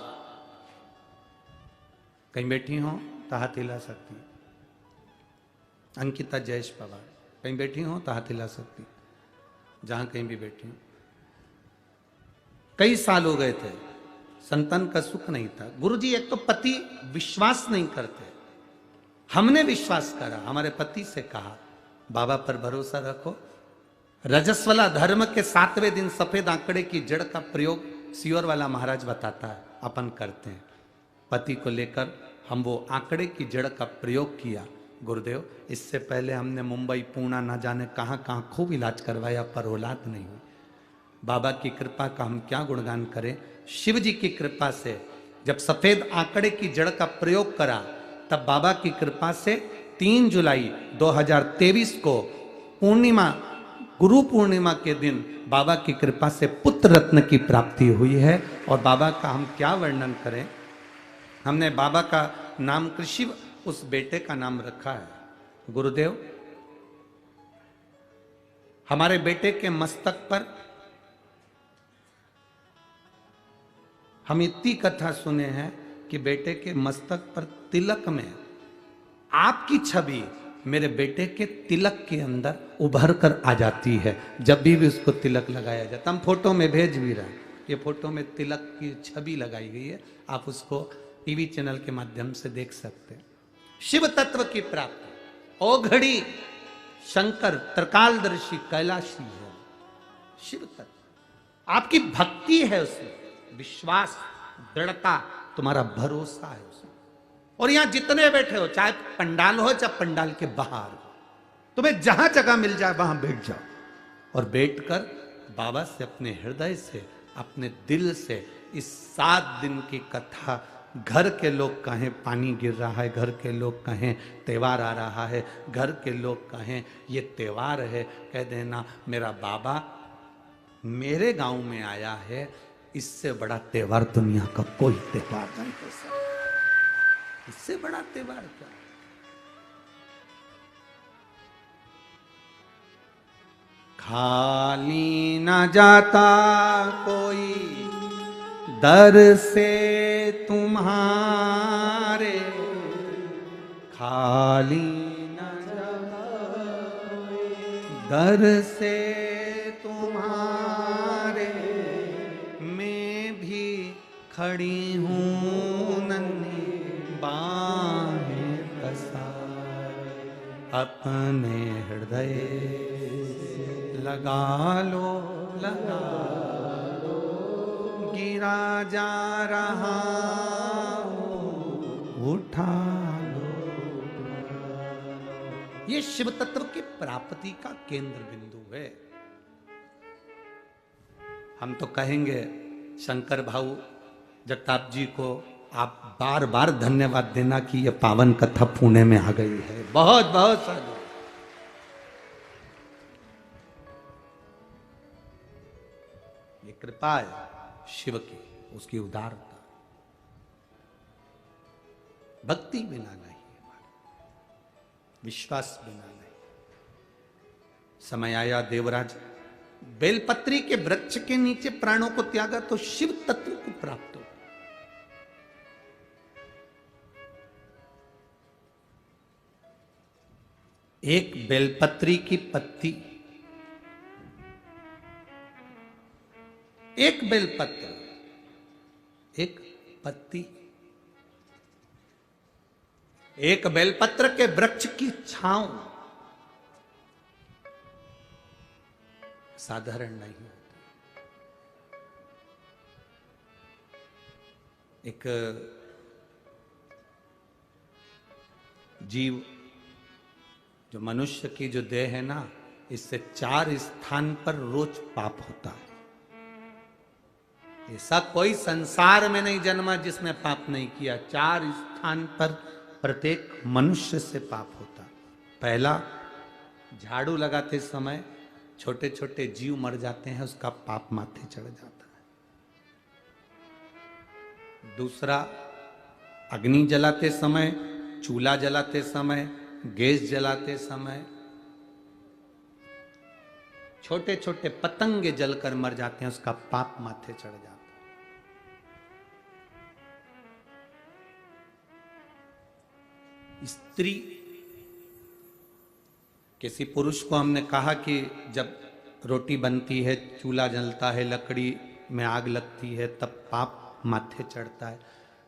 कहीं बैठी हो तो हाथ हिला सकती हैं। अंकिता जयेश पवार कहीं बैठी हो तो हाथ हिला सकती, जहां कहीं भी बैठी हो। कई साल हो गए थे, संतान का सुख नहीं था। गुरुजी, एक तो पति विश्वास नहीं करते, हमने विश्वास करा, हमारे पति से कहा बाबा पर भरोसा रखो। रजस्वला धर्म के 7वें दिन सफेद आंकड़े की जड़ का प्रयोग सियोर वाला महाराज बताता है, अपन करते हैं। पति को लेकर हम वो आंकड़े की जड़ का प्रयोग किया। गुरुदेव, इससे पहले हमने मुंबई, पूना, ना जाने कहां कहां खूब इलाज करवाया, पर औलाद नहीं हुई। बाबा की कृपा का हम क्या गुणगान करें। शिव जी की कृपा से जब सफेद आंकड़े की जड़ का प्रयोग करा, तब बाबा की कृपा से 3 जुलाई 2023 को पूर्णिमा, गुरु पूर्णिमा के दिन बाबा की कृपा से पुत्र रत्न की प्राप्ति हुई है। और बाबा का हम क्या वर्णन करें। हमने बाबा का नाम कृषि उस बेटे का नाम रखा है। गुरुदेव, हमारे बेटे के मस्तक पर हम इतनी कथा सुने हैं कि बेटे के मस्तक पर तिलक में आपकी छवि मेरे बेटे के तिलक के अंदर उभर कर आ जाती है। जब भी उसको तिलक लगाया जाता, हम फोटो में भेज भी रहे हैं, ये फोटो में तिलक की छवि लगाई गई है, आप उसको टीवी चैनल के माध्यम से देख सकते हैं। शिव तत्व की प्राप्ति, ओ घड़ी शंकर त्रिकालदर्शी कैलाशी है। शिव तत्व, आपकी भक्ति है उसमें, विश्वास, दृढ़ता, तुम्हारा भरोसा है उसमें। और यहां जितने बैठे हो, चाहे पंडाल हो चाहे पंडाल के बाहर हो, तुम्हें जहां जगह मिल जाए वहां बैठ जाओ और बैठकर बाबा से अपने हृदय से, अपने दिल से इस 7 दिन की कथा, घर के लोग कहें पानी गिर रहा है, घर के लोग कहें त्योहार आ रहा है, घर के लोग कहें ये त्योहार है, कह देना मेरा बाबा मेरे गांव में आया है। इससे बड़ा त्योहार दुनिया का कोई त्योहार नहीं हो सकता। इससे बड़ा त्योहार क्या। खाली न जाता कोई दर से तुम्हारे, खाली न जाता दर से तुम्हारे, मैं भी खड़ी हूँ नन्ही बाहें पसार, अपने हृदय लगा लो, लगा लो, गिरा जा रहा हूँ, उठा लो। ये शिव तत्व की प्राप्ति का केंद्र बिंदु है। हम तो कहेंगे शंकर भाऊ जगताप जी को आप बार बार धन्यवाद देना कि ये पावन कथा पुणे में आ गई है। बहुत बहुत साधु। ये कृपा है शिव की, उसकी उदारता, भक्ति बिना नहीं, विश्वास बिना नहीं। समय आया देवराज बेलपत्री के वृक्ष के नीचे प्राणों को त्यागा तो शिव तत्व को प्राप्त हो। एक बेलपत्री की पत्ती, एक बेलपत्र, एक पत्ती, एक बेलपत्र के वृक्ष की छांव साधारण नहीं होती। एक जीव जो मनुष्य की जो देह है ना, इससे 4 स्थान पर रोज पाप होता है। ऐसा कोई संसार में नहीं जन्मा जिसने पाप नहीं किया। 4 स्थान पर प्रत्येक मनुष्य से पाप होता। पहला, झाड़ू लगाते समय छोटे छोटे जीव मर जाते हैं, उसका पाप माथे चढ़ जाता है। दूसरा, अग्नि जलाते समय, चूल्हा जलाते समय, गैस जलाते समय छोटे छोटे पतंगे जलकर मर जाते हैं, उसका पाप माथे चढ़ जाता है। स्त्री, किसी पुरुष को हमने कहा कि जब रोटी बनती है, चूल्हा जलता है, लकड़ी में आग लगती है, तब पाप माथे चढ़ता है।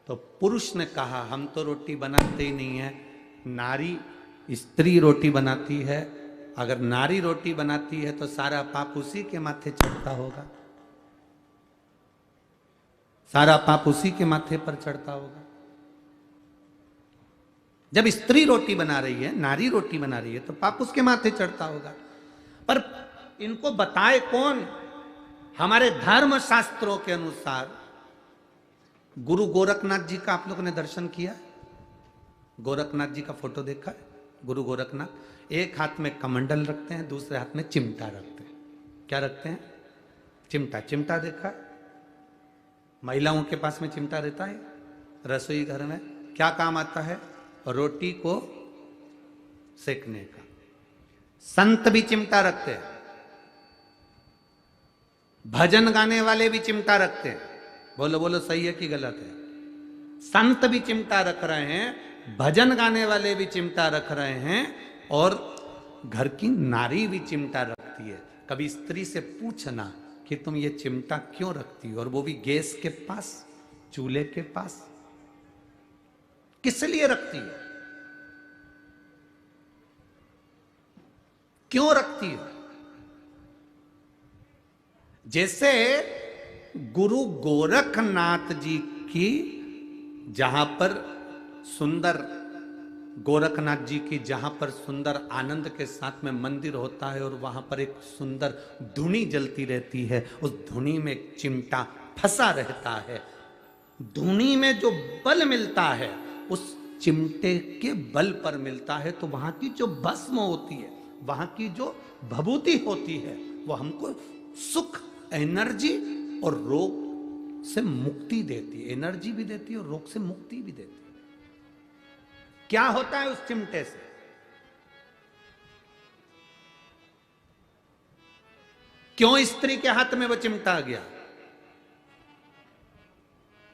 तो पुरुष ने कहा हम तो रोटी बनाते ही नहीं है, नारी स्त्री रोटी बनाती है, अगर नारी रोटी बनाती है तो सारा पाप उसी के माथे चढ़ता होगा, सारा पाप उसी के माथे पर चढ़ता होगा। जब स्त्री रोटी बना रही है, नारी रोटी बना रही है, तो पाप उसके माथे चढ़ता होगा। पर इनको बताए कौन? हमारे धर्म शास्त्रों के अनुसार गुरु गोरखनाथ जी का आप लोगों ने दर्शन किया? गोरखनाथ जी का फोटो देखा है? गुरु गोरखनाथ एक हाथ में कमंडल रखते हैं, दूसरे हाथ में चिमटा रखते हैं। क्या रखते हैं? चिमटा। चिमटा देखा है? महिलाओं के पास में चिमटा रहता है रसोई घर में। क्या काम आता है? रोटी को सेकने का। संत भी चिमटा रखते हैं, भजन गाने वाले भी चिमटा रखते हैं। बोलो बोलो, सही है कि गलत है? संत भी चिमटा रख रहे हैं, भजन गाने वाले भी चिमटा रख रहे हैं, और घर की नारी भी चिमटा रखती है। कभी स्त्री से पूछना कि तुम ये चिमटा क्यों रखती हो, और वो भी गैस के पास, चूल्हे के पास, किस लिए रखती है? क्यों रखती है? जैसे गुरु गोरखनाथ जी की, जहां पर सुंदर गोरखनाथ जी की, जहां पर सुंदर आनंद के साथ में मंदिर होता है, और वहां पर एक सुंदर धुनी जलती रहती है, उस धुनी में एक चिमटा फंसा रहता है। धुनी में जो बल मिलता है उस चिमटे के बल पर मिलता है। तो वहां की जो भस्म होती है, वहां की जो भभूति होती है, वो हमको सुख, एनर्जी और रोग से मुक्ति देती है। एनर्जी भी देती है और रोग से मुक्ति भी देती है। क्या होता है उस चिमटे से? क्यों स्त्री के हाथ में वो चिमटा आ गया?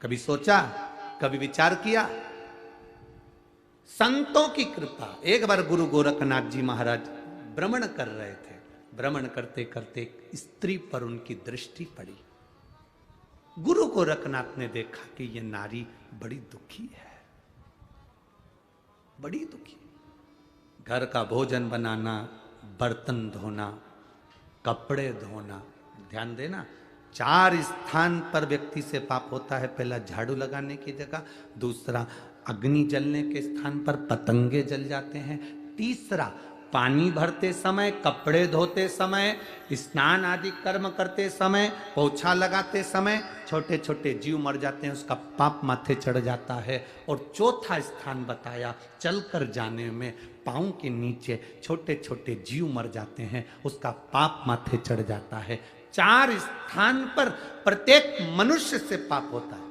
कभी सोचा, कभी विचार किया? संतों की कृपा। एक बार गुरु गोरखनाथ जी महाराज भ्रमण कर रहे थे। भ्रमण करते करते एक स्त्री पर उनकी दृष्टि पड़ी। गुरु गोरखनाथ ने देखा कि ये नारी बड़ी दुखी है, बड़ी दुखी। घर का भोजन बनाना, बर्तन धोना, कपड़े धोना। ध्यान देना, 4 स्थान पर व्यक्ति से पाप होता है। पहला, झाड़ू लगाने की जगह। दूसरा, अग्नि जलने के स्थान पर पतंगे जल जाते हैं। तीसरा, पानी भरते समय, कपड़े धोते समय, स्नान आदि कर्म करते समय, पोछा लगाते समय छोटे छोटे जीव मर जाते हैं, उसका पाप माथे चढ़ जाता है। और चौथा स्थान बताया, चलकर जाने में पाँव के नीचे छोटे छोटे जीव मर जाते हैं, उसका पाप माथे चढ़ जाता है। 4 स्थान पर प्रत्येक मनुष्य से पाप होता है।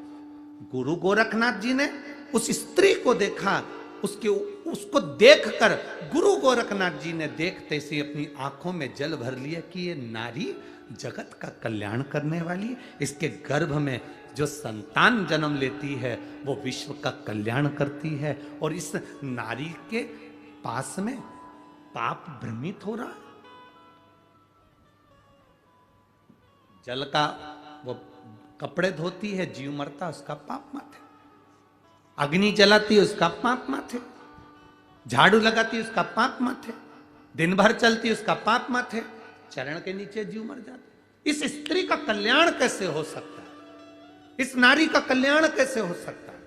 गुरु गोरखनाथ जी ने उस स्त्री को देखा, उसको देखकर गुरु गोरखनाथ जी ने देखते से अपनी आंखों में जल भर लिया कि ये नारी जगत का कल्याण करने वाली, इसके गर्भ में जो संतान जन्म लेती है वो विश्व का कल्याण करती है, और इस नारी के पास में पाप भ्रमित हो रहा है। जल का वो कपड़े धोती है, जीव मरता, उसका पाप माथे। अग्नि जलाती है, उसका पाप माथे। झाड़ू लगाती है, उसका पाप माथे। दिन भर चलती है, उसका पाप माथे। चरण के नीचे जीव मर जाते। इस स्त्री का कल्याण कैसे हो सकता है? इस नारी का कल्याण कैसे हो सकता है?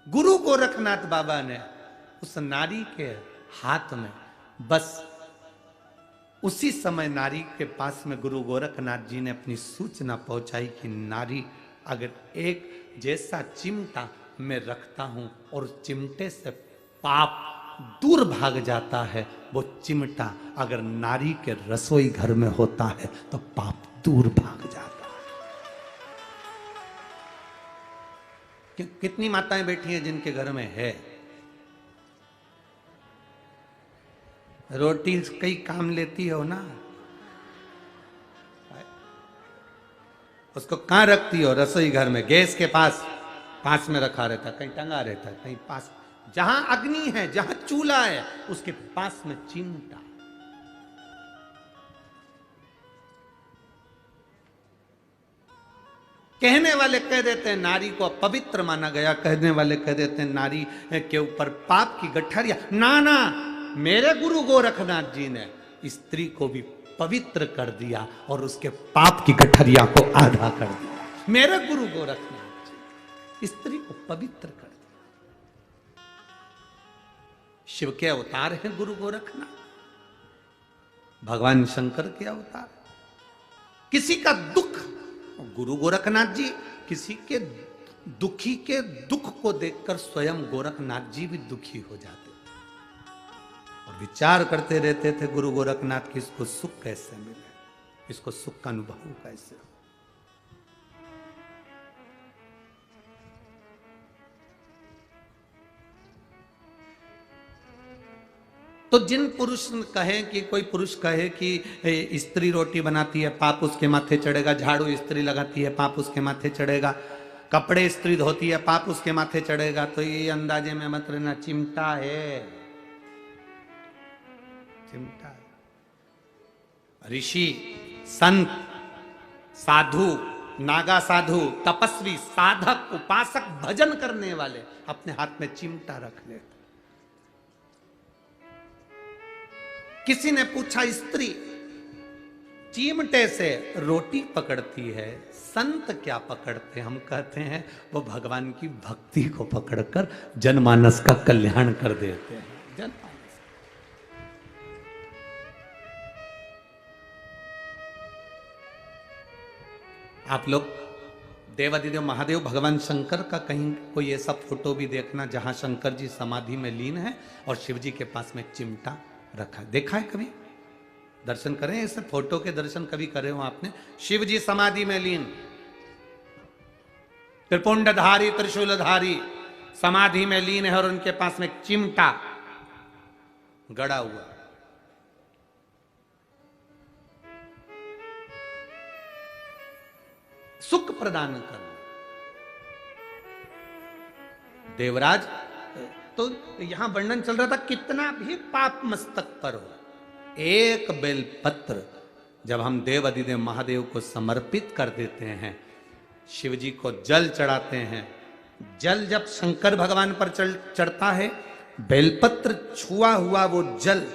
गुरु गोरखनाथ बाबा ने उस नारी के हाथ में, बस उसी समय नारी के पास में गुरु गोरखनाथ जी ने अपनी सूचना पहुंचाई कि नारी, अगर एक जैसा चिमटा मैं रखता हूं और चिमटे से पाप दूर भाग जाता है, वो चिमटा अगर नारी के रसोई घर में होता है तो पाप दूर भाग जाता है। कितनी माताएं बैठी हैं जिनके घर में है रोटी, कई काम लेती हो ना, उसको कहां रखती हो? रसोई घर में, गैस के पास, पास में रखा रहता, कहीं टंगा रहता, कहीं पास, जहां अग्नि है, जहां चूल्हा है, उसके पास में चिमटा। कहने वाले कह देते हैं नारी को पवित्र माना गया, कहने वाले कह देते हैं नारी के ऊपर पाप की गठरिया। ना ना, मेरे गुरु गोरखनाथ जी ने स्त्री को भी पवित्र कर दिया और उसके पाप की गठरिया को आधा कर दिया। मेरे गुरु गोरखनाथ जी स्त्री को पवित्र कर दिया। शिव के अवतार हैं गुरु गोरखनाथ, भगवान शंकर के अवतार। किसी का दुख, गुरु गोरखनाथ जी किसी के दुखी के दुख को देखकर स्वयं गोरखनाथ जी भी दुखी हो जाते थे और विचार करते रहते थे गुरु गोरखनाथ की इसको सुख कैसे मिले, इसको सुख का अनुभव कैसे हो। तो जिन पुरुष कहे कि कोई पुरुष कहे कि स्त्री रोटी बनाती है पाप उसके माथे चढ़ेगा, झाड़ू स्त्री लगाती है पाप उसके माथे चढ़ेगा, कपड़े स्त्री धोती है पाप उसके माथे चढ़ेगा, तो ये अंदाजे में मत रहना, चिमटा है, चिमटा है। ऋषि, संत, साधु, नागा साधु, तपस्वी, साधक, उपासक, भजन करने वाले अपने हाथ में चिमटा रख लेते। किसी ने पूछा स्त्री चिमटे से रोटी पकड़ती है, संत क्या पकड़ते? हम कहते हैं वो भगवान की भक्ति को पकड़कर जनमानस का कल्याण कर देते हैं। जनमानस, आप लोग देवादिदेव महादेव भगवान शंकर का कहीं कोई ऐसा फोटो भी देखना जहां शंकर जी समाधि में लीन है और शिव जी के पास में चिमटा रखा, देखा है कभी? दर्शन करें, ऐसे फोटो के दर्शन कभी करे हो आपने? शिव जी समाधि में लीन, त्रिपुंडधारी त्रिशूलधारी समाधि में लीन है और उनके पास में चिमटा गड़ा हुआ। सुख प्रदान करना। देवराज, तो यहां वर्णन चल रहा था कितना भी पाप मस्तक पर हो, एक बेलपत्र जब हम देव अधिदेव महादेव को समर्पित कर देते हैं, शिव जी को जल चढ़ाते हैं, जल जब शंकर भगवान पर चढ़ता है, बेलपत्र छुआ हुआ वो जल,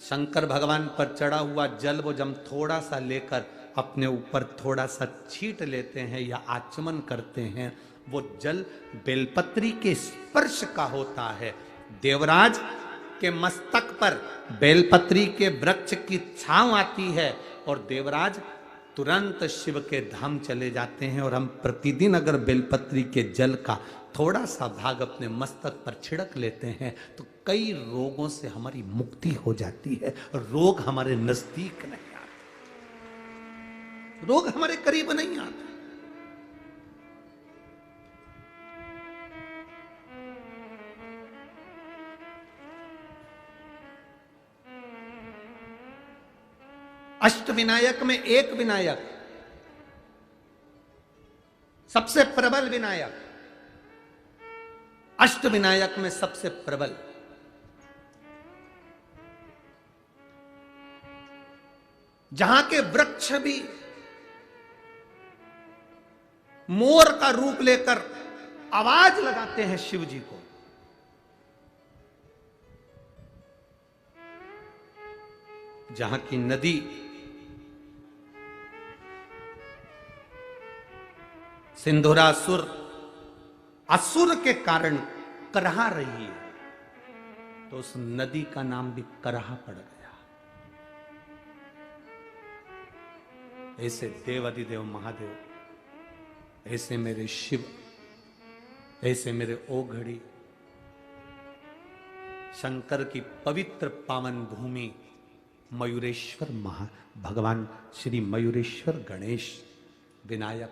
शंकर भगवान पर चढ़ा हुआ जल, वो जब थोड़ा सा लेकर अपने ऊपर थोड़ा सा छींट लेते हैं या आचमन करते हैं, वो जल बेलपत्री के स्पर्श का होता है। देवराज के मस्तक पर बेलपत्री के वृक्ष की छांव आती है और देवराज तुरंत शिव के धाम चले जाते हैं। और हम प्रतिदिन अगर बेलपत्री के जल का थोड़ा सा भाग अपने मस्तक पर छिड़क लेते हैं तो कई रोगों से हमारी मुक्ति हो जाती है। रोग हमारे नजदीक नहीं आते, रोग हमारे करीब नहीं आते। अष्टविनायक में एक विनायक, सबसे प्रबल विनायक, अष्टविनायक में सबसे प्रबल, जहां के वृक्ष भी मोर का रूप लेकर आवाज लगाते हैं शिव जी को, जहां की नदी सिंधुरासुर असुर के कारण करहा रही है, तो उस नदी का नाम भी करहा पड़ गया। ऐसे देवादिदेव महादेव, ऐसे मेरे शिव, ऐसे मेरे ओघड़ी, शंकर की पवित्र पावन भूमि मयूरेश्वर भगवान श्री मयूरेश्वर गणेश विनायक,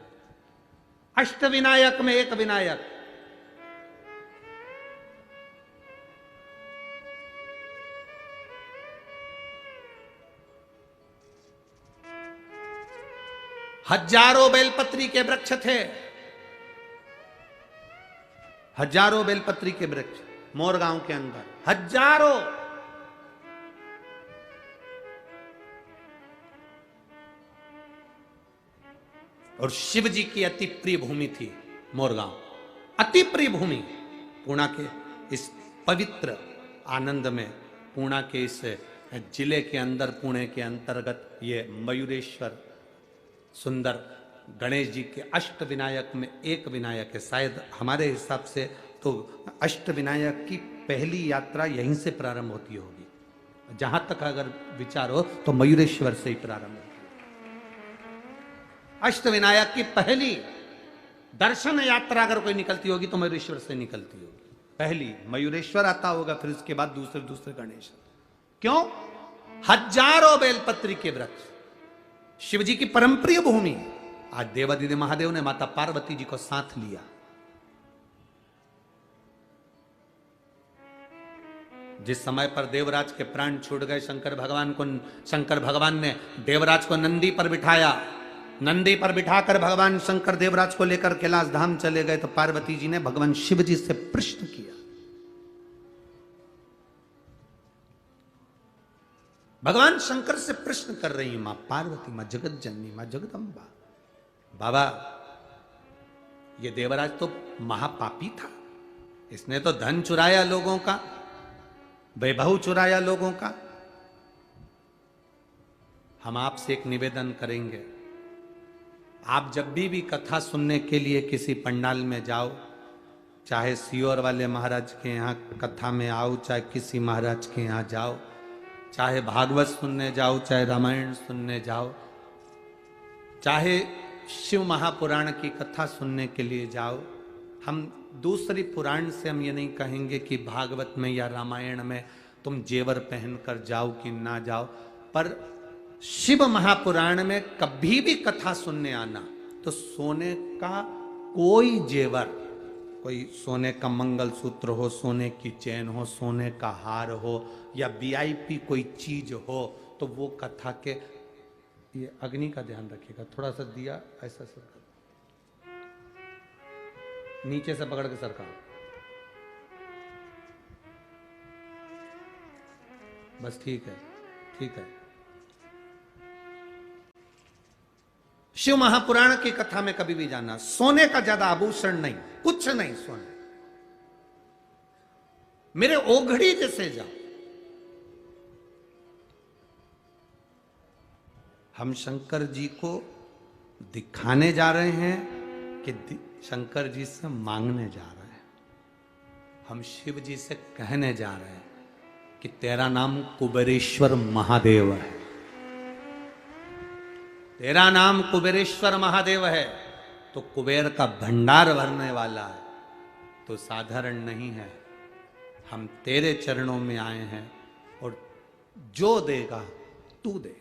अष्टविनायक में एक विनायक, हजारों बेलपत्री के वृक्ष थे, हजारों बेलपत्री के वृक्ष मोरगांव के अंदर, हजारों। और शिव जी की अति प्रिय भूमि थी मोरगांव, अति प्रिय भूमि। पूर्णा के इस पवित्र आनंद में, पूर्णा के इस जिले के अंदर, पुणे के अंतर्गत ये मयूरेश्वर सुंदर गणेश जी के अष्ट विनायक में एक विनायक है। शायद हमारे हिसाब से तो अष्ट विनायक की पहली यात्रा यहीं से प्रारंभ होती होगी। जहां तक अगर विचार हो तो मयूरेश्वर से ही प्रारंभ होती है। अष्ट विनायक की पहली दर्शन यात्रा अगर कोई निकलती होगी तो मयूरेश्वर से निकलती होगी। पहली मयूरेश्वर आता होगा, फिर उसके बाद दूसरे दूसरे गणेश। क्यों? हजारों बेलपत्री के वृक्ष, शिव जी की परम प्रिय भूमि। आज देवादिदेव महादेव ने माता पार्वती जी को साथ लिया। जिस समय पर देवराज के प्राण छूट गए, शंकर भगवान ने देवराज को नंदी पर बिठाया। नंदी पर बिठाकर भगवान शंकर देवराज को लेकर कैलाश धाम चले गए तो पार्वती जी ने भगवान शिव जी से प्रश्न किया। भगवान शंकर से प्रश्न कर रही है मां पार्वती, मां जगत जननी, मां जगदंबा, बाबा ये देवराज तो महापापी था, इसने तो धन चुराया लोगों का, वैभव चुराया लोगों का। हम आपसे एक निवेदन करेंगे, आप जब भी कथा सुनने के लिए किसी पंडाल में जाओ, चाहे सियोर वाले महाराज के यहाँ कथा में आओ, चाहे किसी महाराज के यहाँ जाओ, चाहे भागवत सुनने जाओ, चाहे रामायण सुनने जाओ, चाहे शिव महापुराण की कथा सुनने के लिए जाओ, हम दूसरी पुराण से हम ये नहीं कहेंगे कि भागवत में या रामायण में तुम जेवर पहनकर जाओ कि ना जाओ, पर शिव महापुराण में कभी भी कथा सुनने आना तो सोने का कोई जेवर, कोई सोने का मंगलसूत्र हो, सोने की चैन हो, सोने का हार हो या वीआईपी कोई चीज हो, तो वो कथा के, ये अग्नि का ध्यान रखिएगा, थोड़ा सा दिया ऐसा सरका, नीचे से पकड़ के सरका, बस ठीक है, ठीक है। शिव महापुराण की कथा में कभी भी जाना, सोने का ज्यादा आभूषण नहीं, कुछ नहीं सोने, मेरे ओघड़ी जैसे जाओ। हम शंकर जी को दिखाने जा रहे हैं कि शंकर जी से मांगने जा रहे हैं? हम शिव जी से कहने जा रहे हैं कि तेरा नाम कुबेरेश्वर महादेव है, तेरा नाम कुबेरेश्वर महादेव है, तो कुबेर का भंडार भरने वाला है, तो साधारण नहीं है। हम तेरे चरणों में आए हैं और जो देगा तू देगा।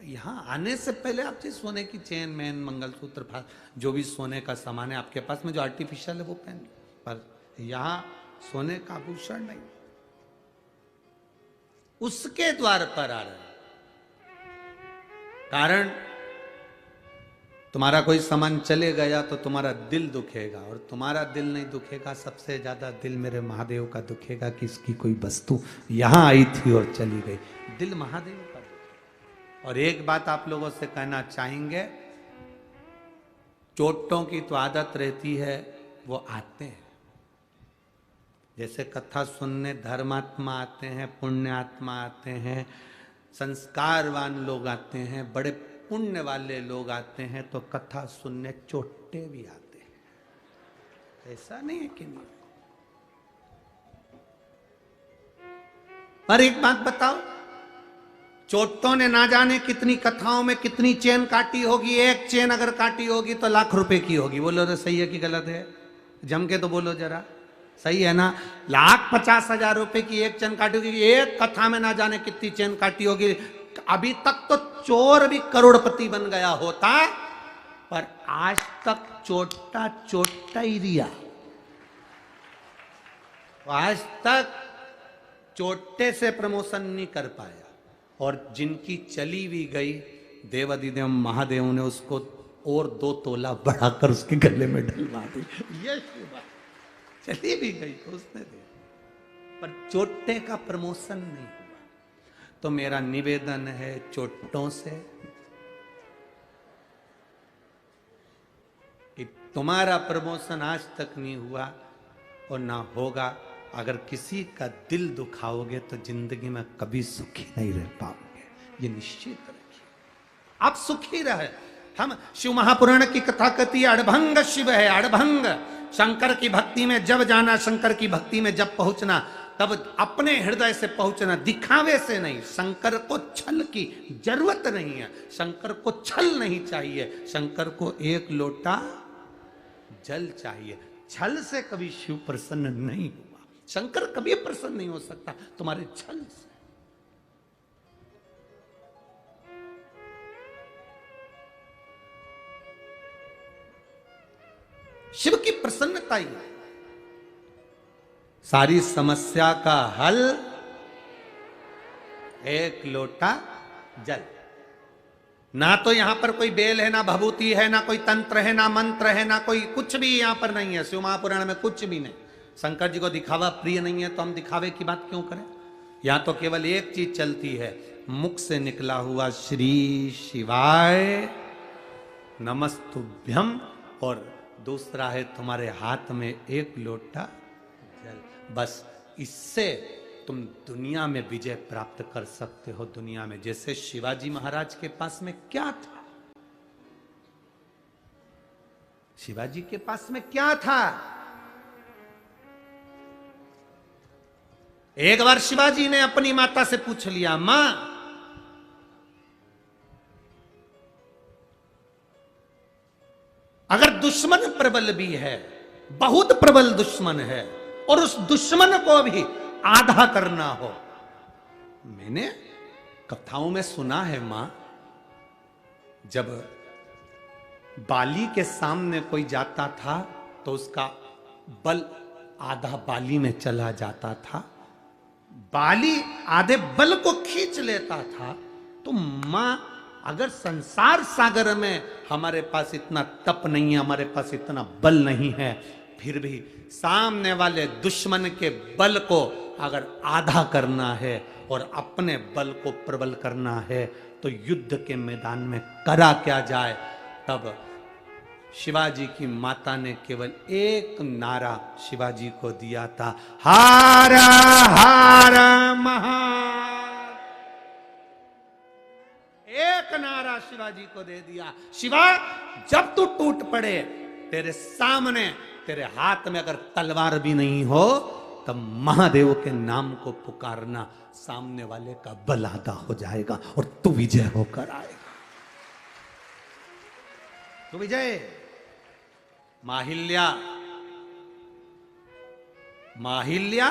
यहां आने से पहले आप जिस सोने की चेन मैन मंगलसूत्र जो भी सोने का सामान है आपके पास में, जो आर्टिफिशियल है वो पहन, पर यहां सोने का आभूषण नहीं, उसके द्वार पर आ रहे हैं। कारण तुम्हारा कोई सामान चले गया तो तुम्हारा दिल दुखेगा, और तुम्हारा दिल नहीं दुखेगा, सबसे ज्यादा दिल मेरे महादेव का दुखेगा कि इसकी कोई वस्तु यहां आई थी और चली गई। दिल महादेव का दुखेगा। और एक बात आप लोगों से कहना चाहेंगे, चोटों की तो आदत रहती है, वो आते हैं, जैसे कथा सुनने धर्मात्मा आते हैं, पुण्यात्मा आते हैं, संस्कारवान लोग आते हैं, बड़े पुण्य वाले लोग आते हैं, तो कथा सुनने चोटे भी आते हैं। ऐसा नहीं है कि नहीं। पर एक बात बताओ, चोटों ने ना जाने कितनी कथाओं में कितनी चेन काटी होगी, एक चेन अगर काटी होगी तो लाख रुपए की होगी। बोलो तो सही है कि गलत है? जम के तो बोलो जरा, सही है ना? 1,50,000 रुपए की एक चेन काटी होगी, एक कथा में ना जाने कितनी चेन काटी होगी। अभी तक तो चोर भी करोड़पति बन गया होता, पर आज तक चोटा ही रिया। आज तक चोटे से प्रमोशन नहीं कर पाया, और जिनकी चली भी गई, देवादिदेव महादेव ने उसको और 2 तोला बढ़ाकर उसके गले में डलवा दी। ये बात चली भी गई तो उसने दिया, पर चोटे का प्रमोशन नहीं हुआ। तो मेरा निवेदन है चोटों से कि तुम्हारा प्रमोशन आज तक नहीं हुआ और ना होगा। अगर किसी का दिल दुखाओगे तो जिंदगी में कभी सुखी नहीं रह पाओगे, ये निश्चित रखिए। आप सुखी रहे। हम शिव महापुराण की कथा कहती है अड़भंग शिव है, अड़भंग। शंकर की भक्ति में जब जाना, शंकर की भक्ति में जब पहुंचना, तब अपने हृदय से पहुंचना, दिखावे से नहीं। शंकर को छल की जरूरत नहीं है, शंकर को छल नहीं चाहिए, शंकर को एक लोटा जल चाहिए। छल से कभी शिव प्रसन्न नहीं हुआ, शंकर कभी प्रसन्न नहीं हो सकता तुम्हारे छल से। शिव की प्रसन्नता ही सारी समस्या का हल, एक लोटा जल। ना तो यहां पर कोई बेल है, ना भभूति है, ना कोई तंत्र है, ना मंत्र है, ना कोई कुछ भी यहां पर नहीं है। शिव महापुराण में कुछ भी नहीं। शंकर जी को दिखावा प्रिय नहीं है तो हम दिखावे की बात क्यों करें। यहां तो केवल एक चीज चलती है, मुख से निकला हुआ श्री शिवाय नमस्तुभ्यम, और दूसरा है तुम्हारे हाथ में एक लोटा जल। बस इससे तुम दुनिया में विजय प्राप्त कर सकते हो। दुनिया में जैसे शिवाजी महाराज के पास में क्या था, शिवाजी के पास में क्या था। एक बार शिवाजी ने अपनी माता से पूछ लिया, मां अगर दुश्मन प्रबल भी है, बहुत प्रबल दुश्मन है, और उस दुश्मन को भी आधा करना हो। मैंने कथाओं में सुना है मां, जब बाली के सामने कोई जाता था तो उसका बल आधा बाली में चला जाता था, बाली आधे बल को खींच लेता था। तो मां अगर संसार सागर में हमारे पास इतना तप नहीं है, हमारे पास इतना बल नहीं है, फिर भी सामने वाले दुश्मन के बल को अगर आधा करना है और अपने बल को प्रबल करना है तो युद्ध के मैदान में करा क्या जाए। तब शिवाजी की माता ने केवल एक नारा शिवाजी को दिया था, हार हार महार। एक नारा शिवाजी को दे दिया, शिवा जब तू टूट पड़े, तेरे सामने तेरे हाथ में अगर तलवार भी नहीं हो तब महादेव के नाम को पुकारना, सामने वाले का बल आधा हो जाएगा और तू विजय होकर आएगा। तू विजय। माहिल्या, माहिल्या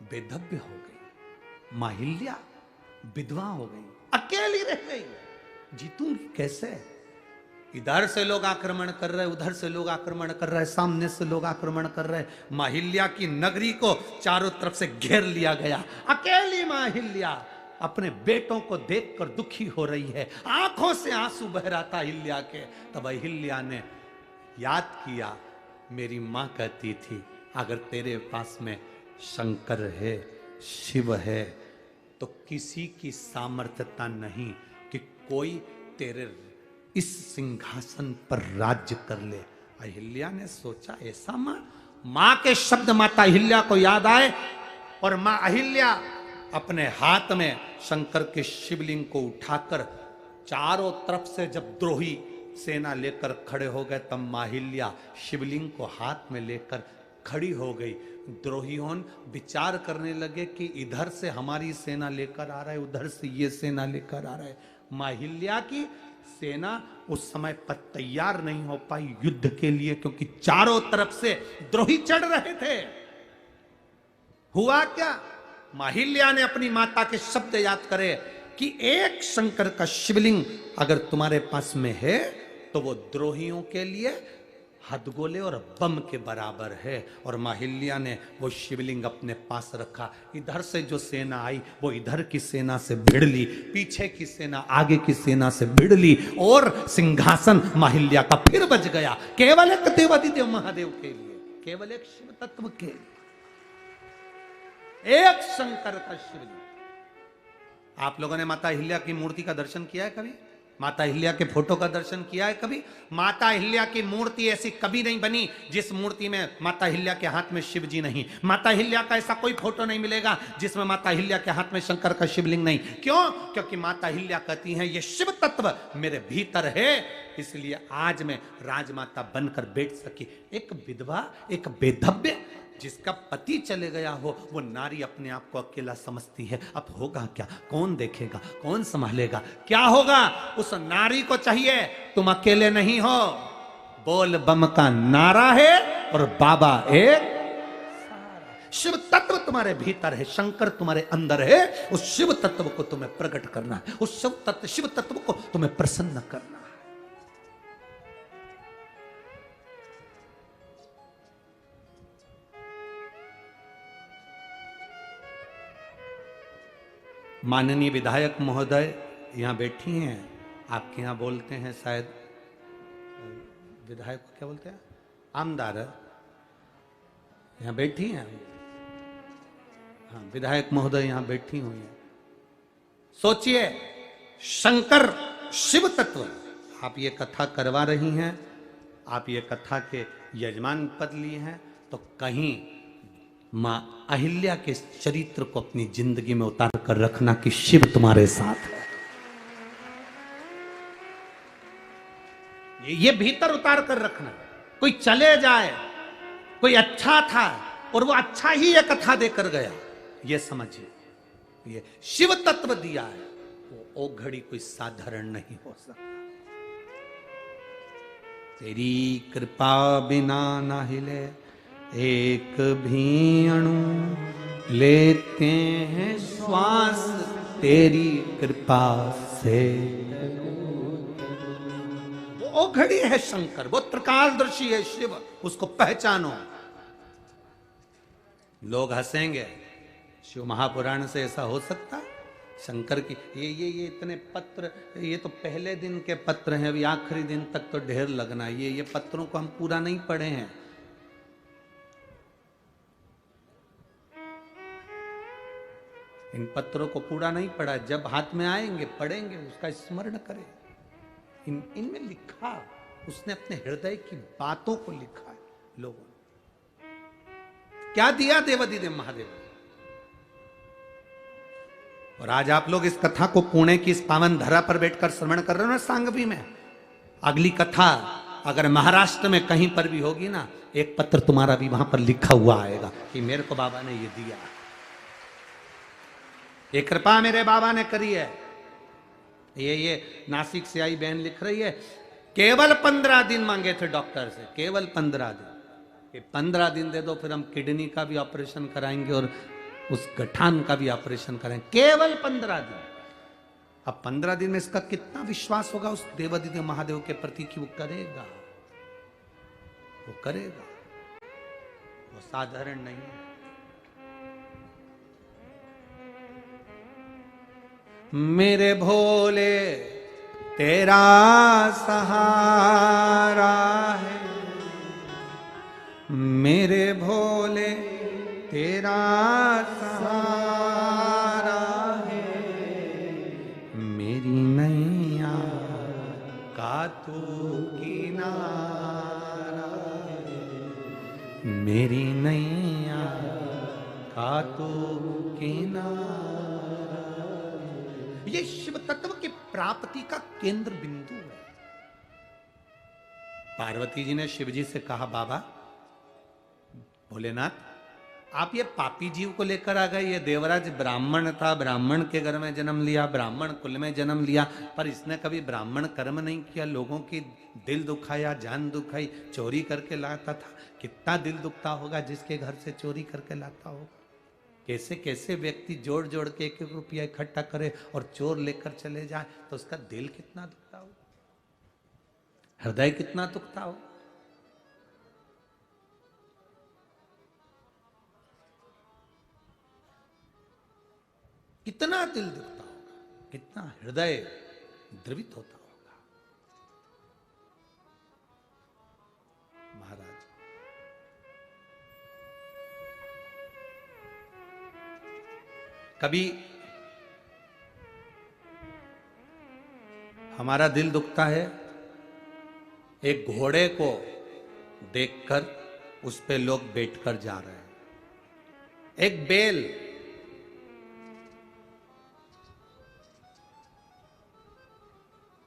बेधव्य हो गई, माहिल्या विधवा हो गई, अकेली रह गई, जीतूंगी कैसे। इधर से लोग आक्रमण कर रहे, उधर से लोग आक्रमण कर रहे, सामने से लोग आक्रमण कर रहे। माहिल्या की नगरी को चारों तरफ से घेर लिया गया। अकेली माहिल्या अपने बेटों को देखकर दुखी हो रही है, आंखों से आंसू बह रहा था अहिल्या के। तब अहिल्या ने याद किया, मेरी मां कहती थी अगर तेरे पास में शंकर है, शिव है, तो किसी की सामर्थ्यता नहीं कि कोई तेरे इस सिंहासन पर राज्य कर ले। अहिल्या ने सोचा, ऐसा मां के शब्द माता अहिल्या को याद आए और मां अहिल्या अपने हाथ में शंकर के शिवलिंग को उठाकर चारों तरफ से जब द्रोही सेना लेकर खड़े हो गए, तब माहिल्या शिवलिंग को हाथ में लेकर खड़ी हो गई। द्रोहियों विचार करने लगे कि इधर से हमारी सेना लेकर आ रहा है, उधर से ये सेना लेकर आ रहा है। माहिल्या की सेना उस समय पर तैयार नहीं हो पाई युद्ध के लिए, क्योंकि चारों तरफ से द्रोही चढ़ रहे थे। हुआ क्या, माहिल्या ने अपनी माता के शब्द याद करे कि एक शंकर का शिवलिंग अगर तुम्हारे पास में है तो वो द्रोहियों के लिए हथगोले और बम के बराबर है। और माहिल्या ने वो शिवलिंग अपने पास रखा। इधर से जो सेना आई वो इधर की सेना से भिड़ ली, पीछे की सेना आगे की सेना से भिड़ ली, और सिंहासन माहिल्या का फिर बच गया, केवल एक देवादिदेव महादेव के लिए, केवल एक शिव तत्व के, एक शंकर का शिवलिंग। आप लोगों ने माता अहिल्या की मूर्ति का दर्शन किया है कभी? माता अहिल्या के फोटो का दर्शन किया है कभी? माता अहिल्या की मूर्ति ऐसी कभी नहीं बनी जिस मूर्ति में माता अहिल्या के हाथ में शिव जी नहीं। माता अहिल्या का ऐसा कोई फोटो नहीं मिलेगा जिसमें माता अहिल्या के हाथ में शंकर का शिवलिंग नहीं। क्यों? क्योंकि माता अहिल्या कहती हैं ये शिव तत्व मेरे भीतर है, इसलिए आज मैं राजमाता बनकर बैठ सकी। एक विधवा, एक बेधव्य, जिसका पति चले गया हो, वो नारी अपने आप को अकेला समझती है। अब होगा क्या? कौन देखेगा? कौन संभालेगा? क्या होगा? उस नारी को चाहिए तुम अकेले नहीं हो, बोल बम का नारा है और बाबा एक। शिव तत्व तुम्हारे भीतर है, शंकर तुम्हारे अंदर है। उस शिव तत्व को तुम्हें प्रकट करना है, उस शिव तत्व को तुम्हें प्रसन्न करना है। माननीय विधायक महोदय यहाँ बैठी हैं, आपके यहाँ बोलते हैं शायद, विधायक को क्या बोलते हैं? आमदार यहाँ बैठी हैं। हाँ, विधायक महोदय यहाँ बैठी हुई हैं। सोचिए, शंकर शिव तत्व, आप ये कथा करवा रही हैं, आप ये कथा के यजमान पद लिए हैं, तो कहीं मां अहिल्या के चरित्र को अपनी जिंदगी में उतार कर रखना कि शिव तुम्हारे साथ है। ये भीतर उतार कर रखना। कोई चले जाए, कोई अच्छा था और वो अच्छा ही ये कथा देकर गया, ये समझिए, ये शिव तत्व दिया है, वो ओ घड़ी कोई साधारण नहीं हो सकता। तेरी कृपा बिना ना हिले एक भी अणु, लेते हैं श्वास तेरी कृपा से। वो घड़ी है शंकर, वो त्रिकालदर्शी है शिव, उसको पहचानो। लोग हंसेंगे, शिव महापुराण से ऐसा हो सकता? शंकर की ये इतने पत्र, ये तो पहले दिन के पत्र हैं, अभी आखिरी दिन तक तो ढेर लगना। ये पत्रों को हम पूरा नहीं पढ़े हैं। इन पत्रों को पूरा नहीं पढ़ा, जब हाथ में आएंगे पढ़ेंगे, उसका स्मरण करें। इनमें लिखा, उसने अपने हृदय की बातों को लिखा है। लोगों ने क्या दिया देवादिदेव महादेव। और आज आप लोग इस कथा को पुणे की इस पावन धरा पर बैठकर श्रवण कर रहे हो ना, सांगवी में। अगली कथा अगर महाराष्ट्र में कहीं पर भी होगी ना, एक पत्र तुम्हारा भी वहां पर लिखा हुआ आएगा कि मेरे को बाबा ने ये दिया, ये कृपा मेरे बाबा ने करी है। ये नासिक से आई बहन लिख रही है, केवल 15 दिन मांगे थे डॉक्टर से, केवल 15 दिन। ये 15 दिन दे दो, फिर हम किडनी का भी ऑपरेशन कराएंगे और उस गठान का भी ऑपरेशन करेंगे। केवल 15 दिन। अब 15 दिन में इसका कितना विश्वास होगा उस देवादिदेव महादेव के प्रति कि वो करेगा, वो करेगा, वो साधारण नहीं है। मेरे भोले तेरा सहारा है, मेरे भोले तेरा सहारा है, मेरी नैया का तू किनारा है, मेरी नैया का तू किनारा। ये शिव तत्व की प्राप्ति का केंद्र बिंदु है। पार्वती जी ने शिव जी से कहा, बाबा भोलेनाथ, आप ये पापी जीव को लेकर आ गए। ये देवराज ब्राह्मण था, ब्राह्मण के घर में जन्म लिया, ब्राह्मण कुल में जन्म लिया, पर इसने कभी ब्राह्मण कर्म नहीं किया, लोगों की दिल दुखाया, जान दुखाई, चोरी करके लाता था। कितना दिल दुखता होगा जिसके घर से चोरी करके लाता होगा। कैसे कैसे व्यक्ति जोड़ जोड़ के 1-1 रुपया इकट्ठा करे और चोर लेकर चले जाए, तो उसका दिल कितना दुखता हो, हृदय कितना दुखता हो। कितना दिल दुखता होगा, कितना हृदय द्रवित होता होगा। महाराज कभी हमारा दिल दुखता है एक घोड़े को देखकर उस पे लोग बैठकर जा रहे हैं, एक बैल,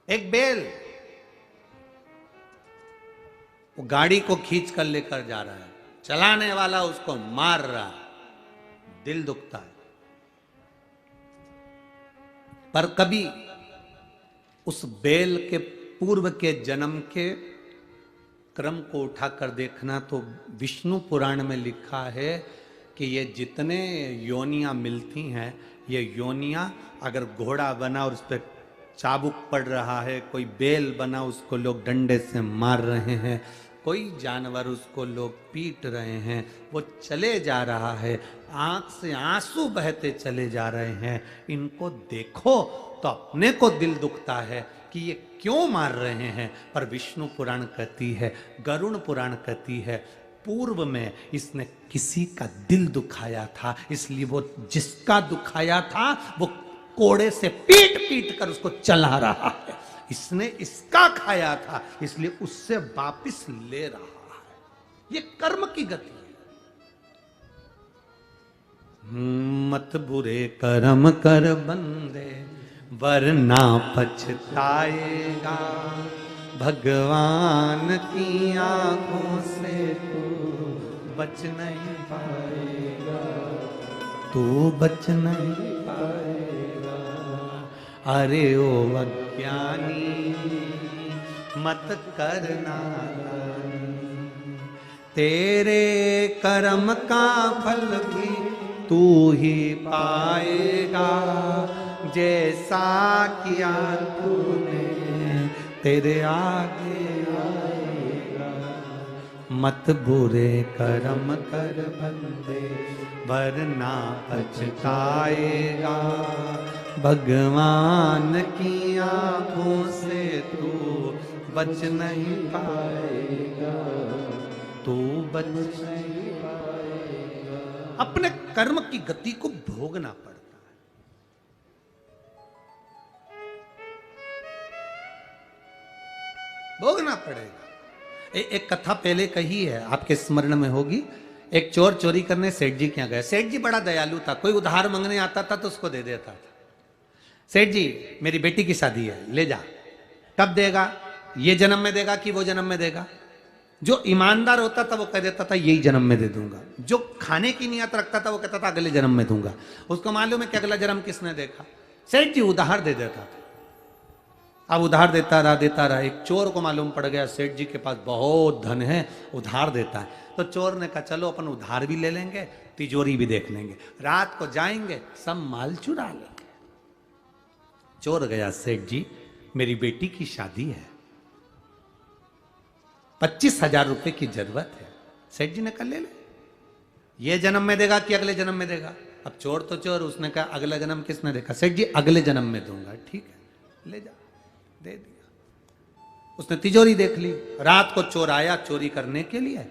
एक बैल वो गाड़ी को खींच कर लेकर जा रहा है, चलाने वाला उसको मार रहा है, दिल दुखता है। पर कभी उस बैल के पूर्व के जन्म के क्रम को उठाकर देखना तो विष्णु पुराण में लिखा है कि ये जितने योनियां मिलती हैं, ये योनियां अगर घोड़ा बना और उस पर चाबुक पड़ रहा है, कोई बैल बना उसको लोग डंडे से मार रहे हैं, कोई जानवर उसको लोग पीट रहे हैं, वो चले जा रहा है, आंख से आंसू बहते चले जा रहे हैं, इनको देखो तो अपने को दिल दुखता है कि ये क्यों मार रहे हैं। पर विष्णु पुराण कहती है, गरुड़ पुराण कहती है, पूर्व में इसने किसी का दिल दुखाया था, इसलिए वो जिसका दुखाया था वो कोड़े से पीट पीट कर उसको चला रहा है, इसने इसका खाया था इसलिए उससे वापिस ले रहा है। ये कर्म की गति है। मत बुरे कर्म कर बंदे वरना पछताएगा, भगवान की आंखों से तू बच नहीं पाएगा, तू बच नहीं पाएगा। अरे ओ अज्ञानी मत करना, तेरे कर्म का फल भी तू ही पाएगा, जैसा किया तूने तेरे आगे आएगा। मत बुरे कर्म कर बंदे वरना पछताएगा, भगवान की आंखों से तू बच नहीं पाएगा, तू बच नहीं पाएगा। अपने कर्म की गति को भोगना पड़ता है। भोगना पड़ेगा। एक कथा पहले कही है, आपके स्मरण में होगी। एक चोर चोरी करने सेठ जी के यहाँ गया। सेठ जी बड़ा दयालु था, कोई उधार मांगने आता था तो उसको दे देता था। सेठ जी मेरी बेटी की शादी है, ले जा। कब देगा? ये जन्म में देगा कि वो जन्म में देगा? जो ईमानदार होता था वो कह देता था यही जन्म में दे दूंगा। जो खाने की नियत रखता था वो कहता था अगले जन्म में दूंगा। उसको मालूम है कि अगला जन्म किसने देखा। सेठ जी उधार दे देता था। अब उधार देता रहा। एक चोर को मालूम पड़ गया सेठ जी के पास बहुत धन है, उधार देता है। तो चोर ने कहा चलो अपन उधार भी ले लेंगे, तिजोरी भी देख लेंगे, रात को जाएंगे सब माल चुरा लेंगे। चोर गया, सेठ जी मेरी बेटी की शादी है, 25,000 रुपए की जरूरत है। सेठ जी ने कहा ले ले। ये जन्म में देगा कि अगले जन्म में देगा? अब चोर तो चोर, उसने कहा अगला जन्म किसने देखा? सेठ जी अगले जन्म में दूंगा। ठीक है ले जा, दे दिया। उसने तिजोरी देख ली। रात को चोर आया चोरी करने के लिए।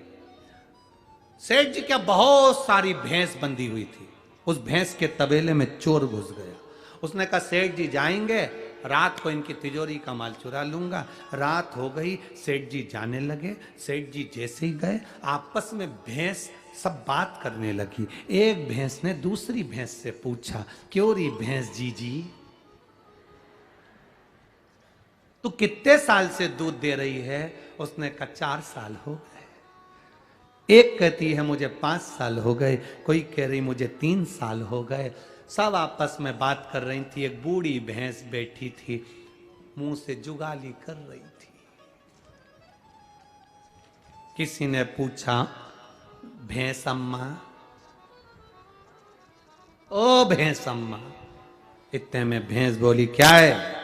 सेठ जी क्या बहुत सारी भैंस बंधी हुई थी। उस भैंस के तबेले में चोर घुस गया। उसने कहा सेठ जी जाएंगे, रात को इनकी तिजोरी का माल चुरा लूंगा। रात हो गई, सेठ जी जाने लगे। सेठ जी जैसे ही गए, आपस में भैंस सब बात करने लगी। एक भैंस ने दूसरी भैंस से पूछा, क्यों री भैंस जी तू कितने साल से दूध दे रही है? उसने कहा 4 साल हो गए। एक कहती है मुझे 5 साल हो गए, कोई कह रही मुझे 3 साल हो गए। सब आपस में बात कर रही थी। एक बूढ़ी भैंस बैठी थी, मुंह से जुगाली कर रही थी। किसी ने पूछा भैंस अम्मा, ओ भैंस अम्मा। इतने में भैंस बोली क्या है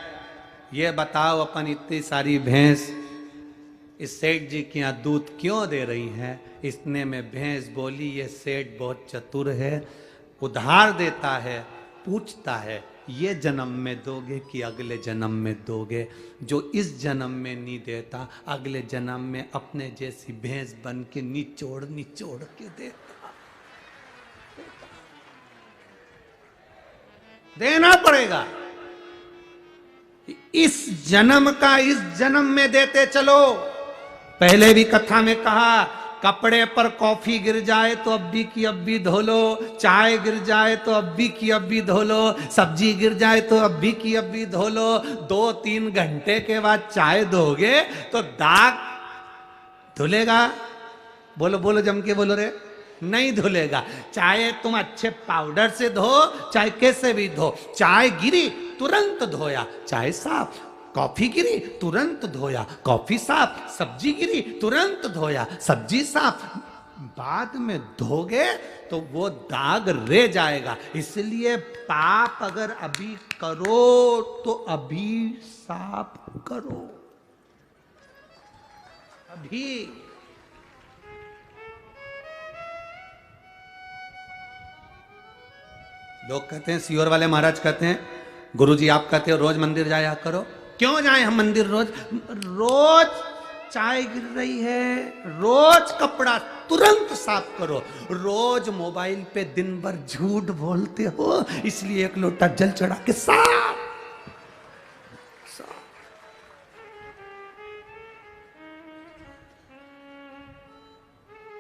ये बताओ, अपन इतनी सारी भैंस इस सेठ जी के यहाँ दूध क्यों दे रही है? इतने में भैंस बोली ये सेठ बहुत चतुर है, उधार देता है, पूछता है ये जन्म में दोगे कि अगले जन्म में दोगे। जो इस जन्म में नहीं देता अगले जन्म में अपने जैसी भैंस बन के निचोड़ निचोड़ के देता। देना पड़ेगा। इस जन्म का इस जन्म में देते चलो। पहले भी कथा में कहा, कपड़े पर कॉफी गिर जाए तो अब्बी की अब्बी धो लो, चाय गिर जाए तो अब्बी की अब्बी धो लो, सब्जी गिर जाए तो अब्बी की अब्बी धो लो। 2-3 घंटे के बाद चाय धोगे तो दाग धुलेगा? बोलो बोलो, जम के बोलो रे। नहीं धुलेगा। चाहे तुम अच्छे पाउडर से धो, चाहे कैसे भी धो, चाय गिरी तुरंत धोया, चाय साफ। कॉफी गिरी तुरंत धोया, कॉफी साफ। सब्जी गिरी तुरंत धोया, सब्जी साफ। बाद में धोगे तो वो दाग रह जाएगा। इसलिए पाप अगर अभी करो तो अभी साफ करो, अभी। लोग कहते हैं, सियोर वाले महाराज कहते हैं, गुरुजी आप कहते हो रोज मंदिर जाया करो। क्यों जाए हम मंदिर रोज? रोज चाय गिर रही है, रोज कपड़ा तुरंत साफ करो। रोज मोबाइल पे दिन भर झूठ बोलते हो, इसलिए एक लोटा जल चढ़ा के साफ।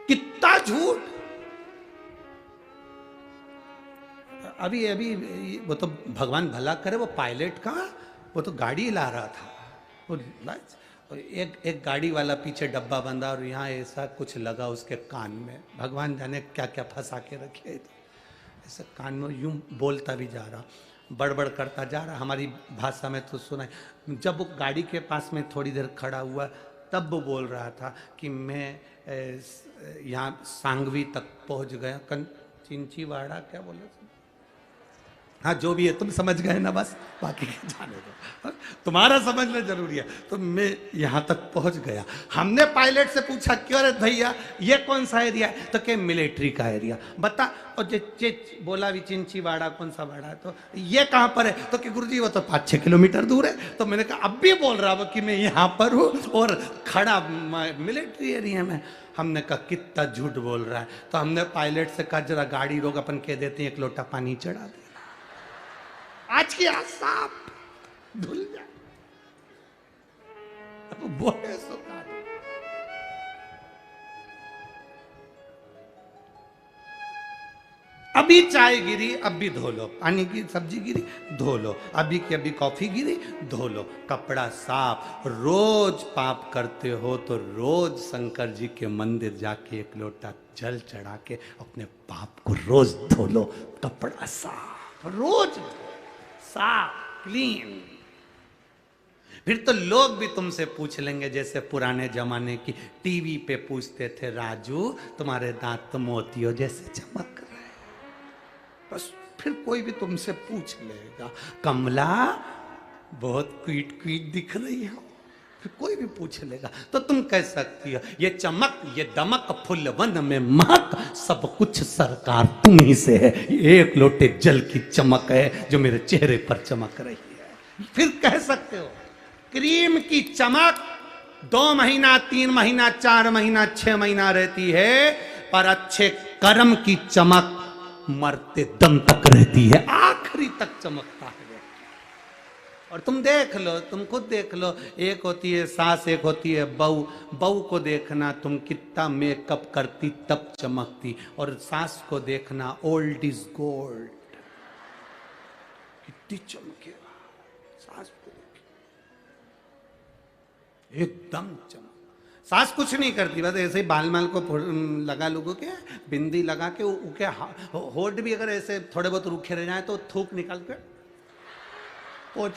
कितना झूठ। अभी अभी वो तो भगवान भला करे, वो पायलट का वो तो गाड़ी ला रहा था, वो एक गाड़ी वाला पीछे डब्बा बंधा और यहाँ ऐसा कुछ लगा उसके कान में। भगवान जाने क्या क्या फंसा के रखे थे। ऐसे कान में यूं बोलता भी जा रहा, बड़बड़ करता जा रहा। हमारी भाषा में तो सुना। जब वो गाड़ी के पास में थोड़ी देर खड़ा हुआ तब वो बोल रहा था कि मैं यहाँ सांगवी तक पहुँच गया। चिंचीवाड़ा क्या बोले? हाँ जो भी है, तुम समझ गए ना, बस बाकी जाने दो, तुम्हारा समझना जरूरी है। तो मैं यहाँ तक पहुँच गया। हमने पायलट से पूछा, क्यों रे भैया ये कौन सा एरिया है? तो क्या मिलिट्री का एरिया बता। और जे बोला भी चिंचीवाड़ा कौन सा वाड़ा है, तो ये कहाँ पर है? तो कि गुरुजी वो तो 5-6 किलोमीटर दूर है। तो मैंने कहा अब भी बोल रहा कि मैं यहाँ पर हूँ और खड़ा मिलिट्री एरिया में। हमने कहा कितना झूठ बोल रहा है। तो हमने पायलट से कहा जरा गाड़ी रोक, अपन कह देते हैं एक लोटा पानी चढ़ा दे, आज की आज साफ धुल जाए। अब बोले सो अभी चाय गिरी अभी धो लो, पानी की सब्जी गिरी धो लो, अभी की अभी कॉफी गिरी धो लो, कपड़ा साफ। रोज पाप करते हो तो रोज शंकर जी के मंदिर जाके एक लोटा जल चढ़ा के अपने पाप को रोज धो लो। कपड़ा साफ, रोज साफ, क्लीन। फिर तो लोग भी तुमसे पूछ लेंगे, जैसे पुराने जमाने की टीवी पे पूछते थे, राजू तुम्हारे दांत तो मोतियों जैसे चमक रहे हैं। बस फिर कोई भी तुमसे पूछ लेगा, कमला बहुत क्वीट क्वीट दिख रही हो। फिर कोई भी पूछ लेगा तो तुम कह सकती हो, ये चमक ये दमक फुलवन में महक, सब कुछ सरकार तुम ही से है। एक लोटे जल की चमक है जो मेरे चेहरे पर चमक रही है। फिर कह सकते हो, क्रीम की चमक 2 महीना 3 महीना 4 महीना 6 महीना रहती है, पर अच्छे कर्म की चमक मरते दम तक रहती है, आखिरी तक चमकता है। और तुम देख लो, तुम खुद देख लो, एक होती है सास, एक होती है बहू। बहू को देखना तुम कितना मेकअप करती तब चमकती, और सास को देखना ओल्ड इज गोल्ड, कितनी चमकेगा सास को देख, एकदम चमक। सास कुछ नहीं करती, बस ऐसे ही बाल माल को लगा लोगों के, बिंदी लगा के उनके होठ भी अगर ऐसे थोड़े बहुत रूखे रह जाए तो थूक निकाल के पूछ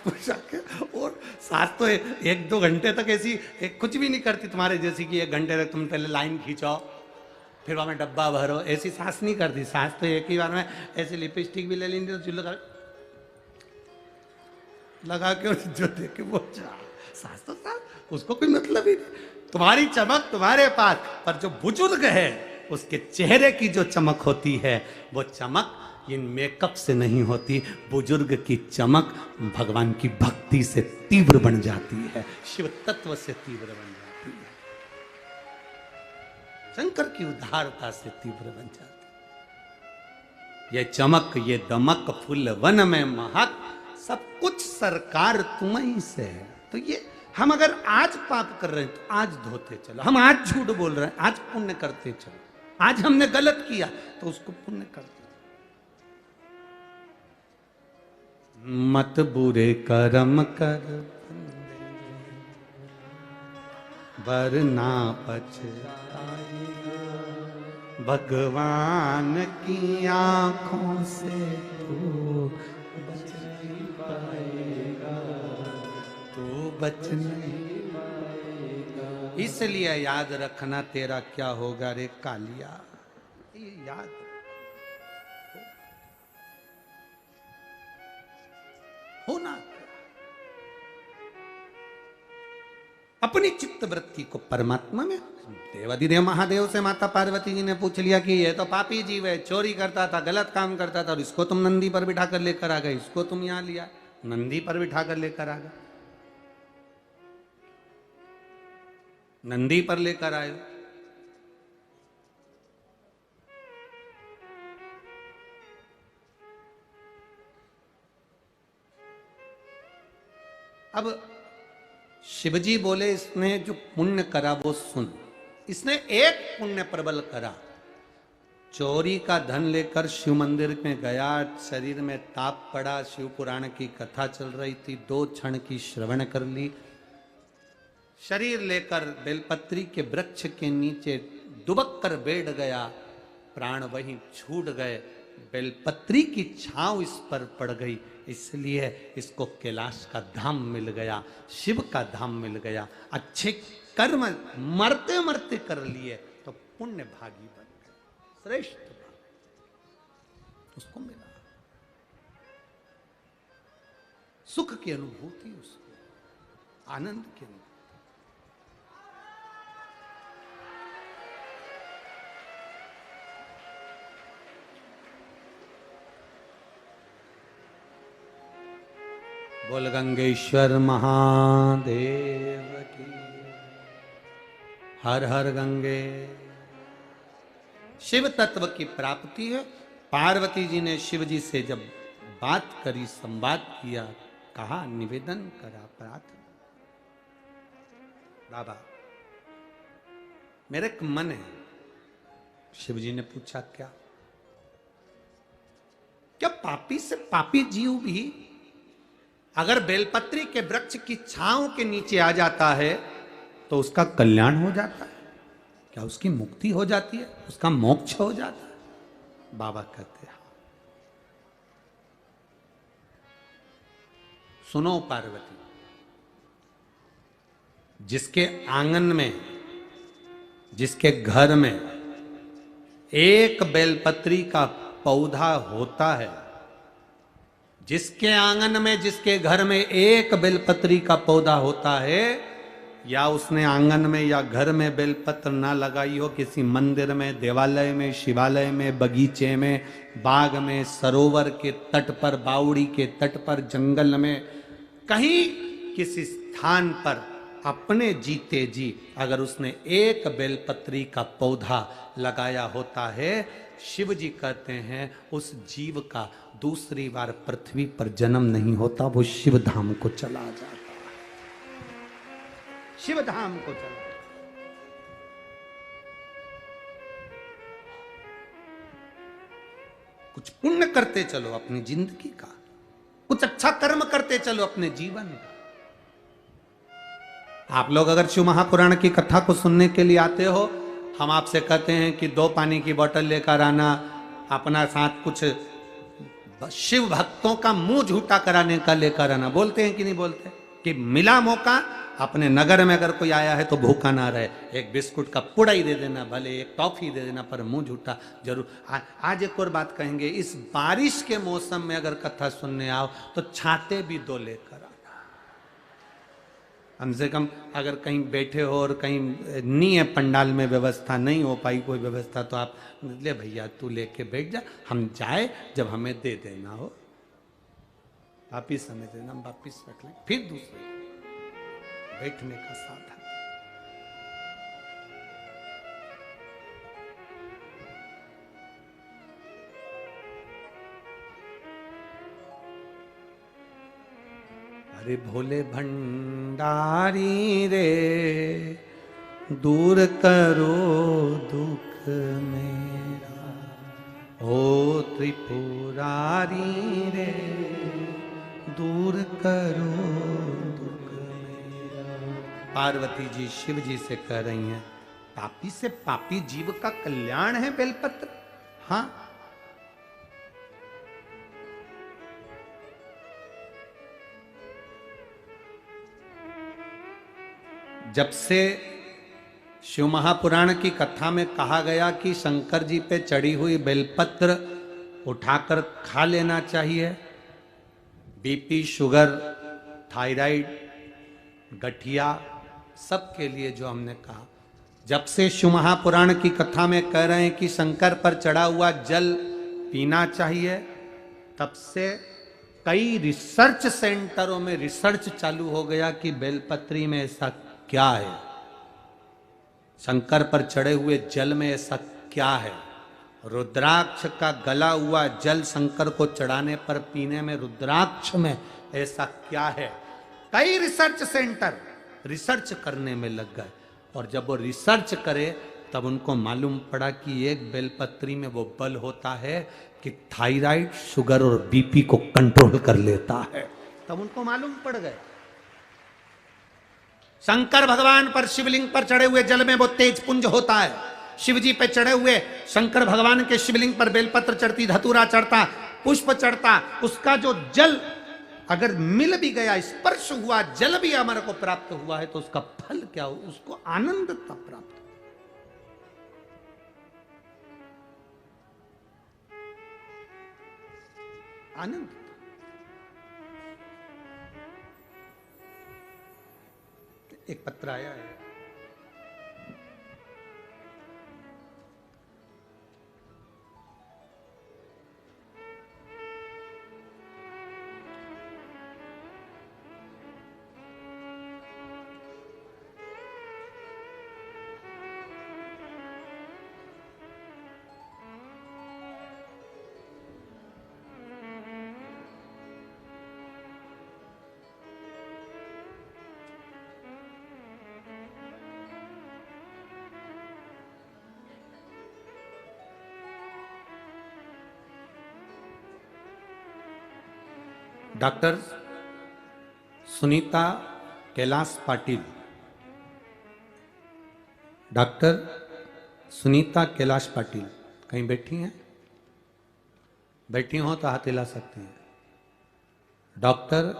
के। और सास तो 1-2 घंटे तक ऐसी कुछ भी नहीं करती तुम्हारे जैसी कि 1 घंटे तक तुम पहले लाइन खींचो फिर वहां में डब्बा भरो, ऐसी सास नहीं करती। सास तो एक ही बार में ऐसी लिपस्टिक भी ले लेंगे तो लगा के जो देखे वो सास तो सास, उसको कोई मतलब ही नहीं। तुम्हारी चमक तुम्हारे पास, पर जो बुजुर्ग है उसके चेहरे की जो चमक होती है वो चमक ये मेकअप से नहीं होती, बुजुर्ग की चमक भगवान की भक्ति से तीव्र बन जाती है, शिव तत्व से तीव्र बन जाती है, शंकर की उदारता से तीव्र बन जाती है। ये चमक ये दमक फूल वन में महक, सब कुछ सरकार तुम्हीं से है। तो ये हम अगर आज पाप कर रहे हैं तो आज धोते चलो, हम आज झूठ बोल रहे हैं आज पुण्य करते चलो, आज हमने गलत किया तो उसको पुण्य करते। मत बुरे कर्म कर वरना पछताएगा, भगवान की आंखों से तू बच नहीं पाएगा, तू बच नहीं पाएगा। इसलिए याद रखना तेरा क्या होगा रे कालिया, ये याद होना। अपनी चित्त वृत्ति को परमात्मा में, देवाधिदेव महादेव से माता पार्वती जी ने पूछ लिया कि ये तो पापी जीव है, चोरी करता था, गलत काम करता था, और इसको तुम नंदी पर बिठा कर लेकर आ गए, इसको तुम यहां लिया, नंदी पर बिठा कर लेकर आ गए, नंदी पर लेकर आए। अब शिवजी बोले इसने जो पुण्य करा वो सुन। इसने एक पुण्य प्रबल करा, चोरी का धन लेकर शिव मंदिर में गया, शरीर में ताप पड़ा, शिव पुराण की कथा चल रही थी, 2 क्षण की श्रवण कर ली, शरीर लेकर बेलपत्री के वृक्ष के नीचे दुबक कर बैठ गया, प्राण वहीं छूट गए, बेलपत्री की छांव इस पर पड़ गई, इसलिए इसको कैलाश का धाम मिल गया, शिव का धाम मिल गया। अच्छे कर्म मरते मरते कर लिए तो पुण्य भागी बन गए, श्रेष्ठ उसको मिला, सुख की अनुभूति, उसको आनंद की अनुभूति। बोल गंगेश्वर महादेव की, हर हर गंगे। शिव तत्व की प्राप्ति है। पार्वती जी ने शिव जी से जब बात करी, संवाद किया, कहा, निवेदन करा, प्रार्थना, बाबा मेरे एक मन है। शिव जी ने पूछा, क्या क्या पापी से पापी जीव भी अगर बेलपत्री के वृक्ष की छांव के नीचे आ जाता है तो उसका कल्याण हो जाता है? क्या उसकी मुक्ति हो जाती है, उसका मोक्ष हो जाता है? बाबा कहते हैं, सुनो पार्वती, जिसके आंगन में, जिसके घर में एक बेलपत्री का पौधा होता है, जिसके आंगन में, जिसके घर में एक बेलपत्री का पौधा होता है, या उसने आंगन में या घर में बेलपत्र ना लगाई हो, किसी मंदिर में, देवालय में, शिवालय में, बगीचे में, बाग में, सरोवर के तट पर, बावड़ी के तट पर, जंगल में, कहीं किसी स्थान पर अपने जीते जी अगर उसने एक बेलपत्री का पौधा लगाया होता है, शिव जी कहते हैं उस जीव का दूसरी बार पृथ्वी पर जन्म नहीं होता, वो शिव धाम को चला जाता है, शिव धाम को चला। कुछ पुण्य करते चलो अपनी जिंदगी का, कुछ अच्छा कर्म करते चलो अपने जीवन का। आप लोग अगर शिव महापुराण की कथा को सुनने के लिए आते हो, हम आपसे कहते हैं कि 2 पानी की बोतल लेकर आना, अपना साथ कुछ शिव भक्तों का मुंह झूठा कराने का लेकर आना, बोलते हैं कि नहीं बोलते? कि मिला मौका, अपने नगर में अगर कोई आया है तो भूखा ना रहे, एक बिस्कुट का पुड़ा ही दे देना, भले एक टॉफी दे देना, पर मुंह झूठा जरूर। आज एक और बात कहेंगे, इस बारिश के मौसम में अगर कथा सुनने आओ तो छाते भी 2 लेकर आना, कम से कम अगर कहीं बैठे हो और कहीं नहीं है पंडाल में व्यवस्था, नहीं हो पाई कोई व्यवस्था, तो आप ले भैया तू लेके बैठ जा, हम जाए जब हमें दे देना हो वापिस हमें देना, हम वापिस रख लें, फिर दूसरे बैठने का साधन। अरे भोले भंडारी रे दूर करो दुख मेरा, ओ त्रिपुरारी रे दूर करो दुख मेरा। पार्वती जी शिव जी से कह रही हैं, पापी से पापी जीव का कल्याण है बेलपत्र। हाँ, जब से शिव महापुराण की कथा में कहा गया कि शंकर जी पे चढ़ी हुई बेलपत्र उठाकर खा लेना चाहिए, बीपी, शुगर, थायराइड, गठिया सबके लिए जो हमने कहा, जब से शिव महापुराण की कथा में कह रहे हैं कि शंकर पर चढ़ा हुआ जल पीना चाहिए, तब से कई रिसर्च सेंटरों में रिसर्च चालू हो गया कि बेलपत्री में ऐसा क्या है, शंकर पर चढ़े हुए जल में ऐसा क्या है। रुद्राक्ष का गला हुआ जल शंकर को चढ़ाने पर पीने में रुद्राक्ष में ऐसा क्या है। कई रिसर्च सेंटर रिसर्च करने में लग गए, और जब वो रिसर्च करे तब उनको मालूम पड़ा कि एक बेलपत्री में वो बल होता है कि थायराइड, शुगर और बीपी को कंट्रोल कर लेता है। तब उनको मालूम पड़ गए। शंकर भगवान पर शिवलिंग पर चढ़े हुए जल में वो तेज पुंज होता है। शिव जी पे चढ़े हुए शंकर भगवान के शिवलिंग पर बेलपत्र चढ़ती, धतूरा चढ़ता, पुष्प चढ़ता, उसका जो जल अगर मिल भी गया, स्पर्श हुआ, जल भी हमारे को प्राप्त हुआ है, तो उसका फल क्या हो, उसको आनंद तब प्राप्त हो। आनंद। एक पत्र आया है, डॉक्टर सुनीता कैलाश पाटिल, डॉक्टर सुनीता कैलाश पाटिल कहीं बैठी हैं? बैठी हो तो हाथ हिला सकती हैं। Doctor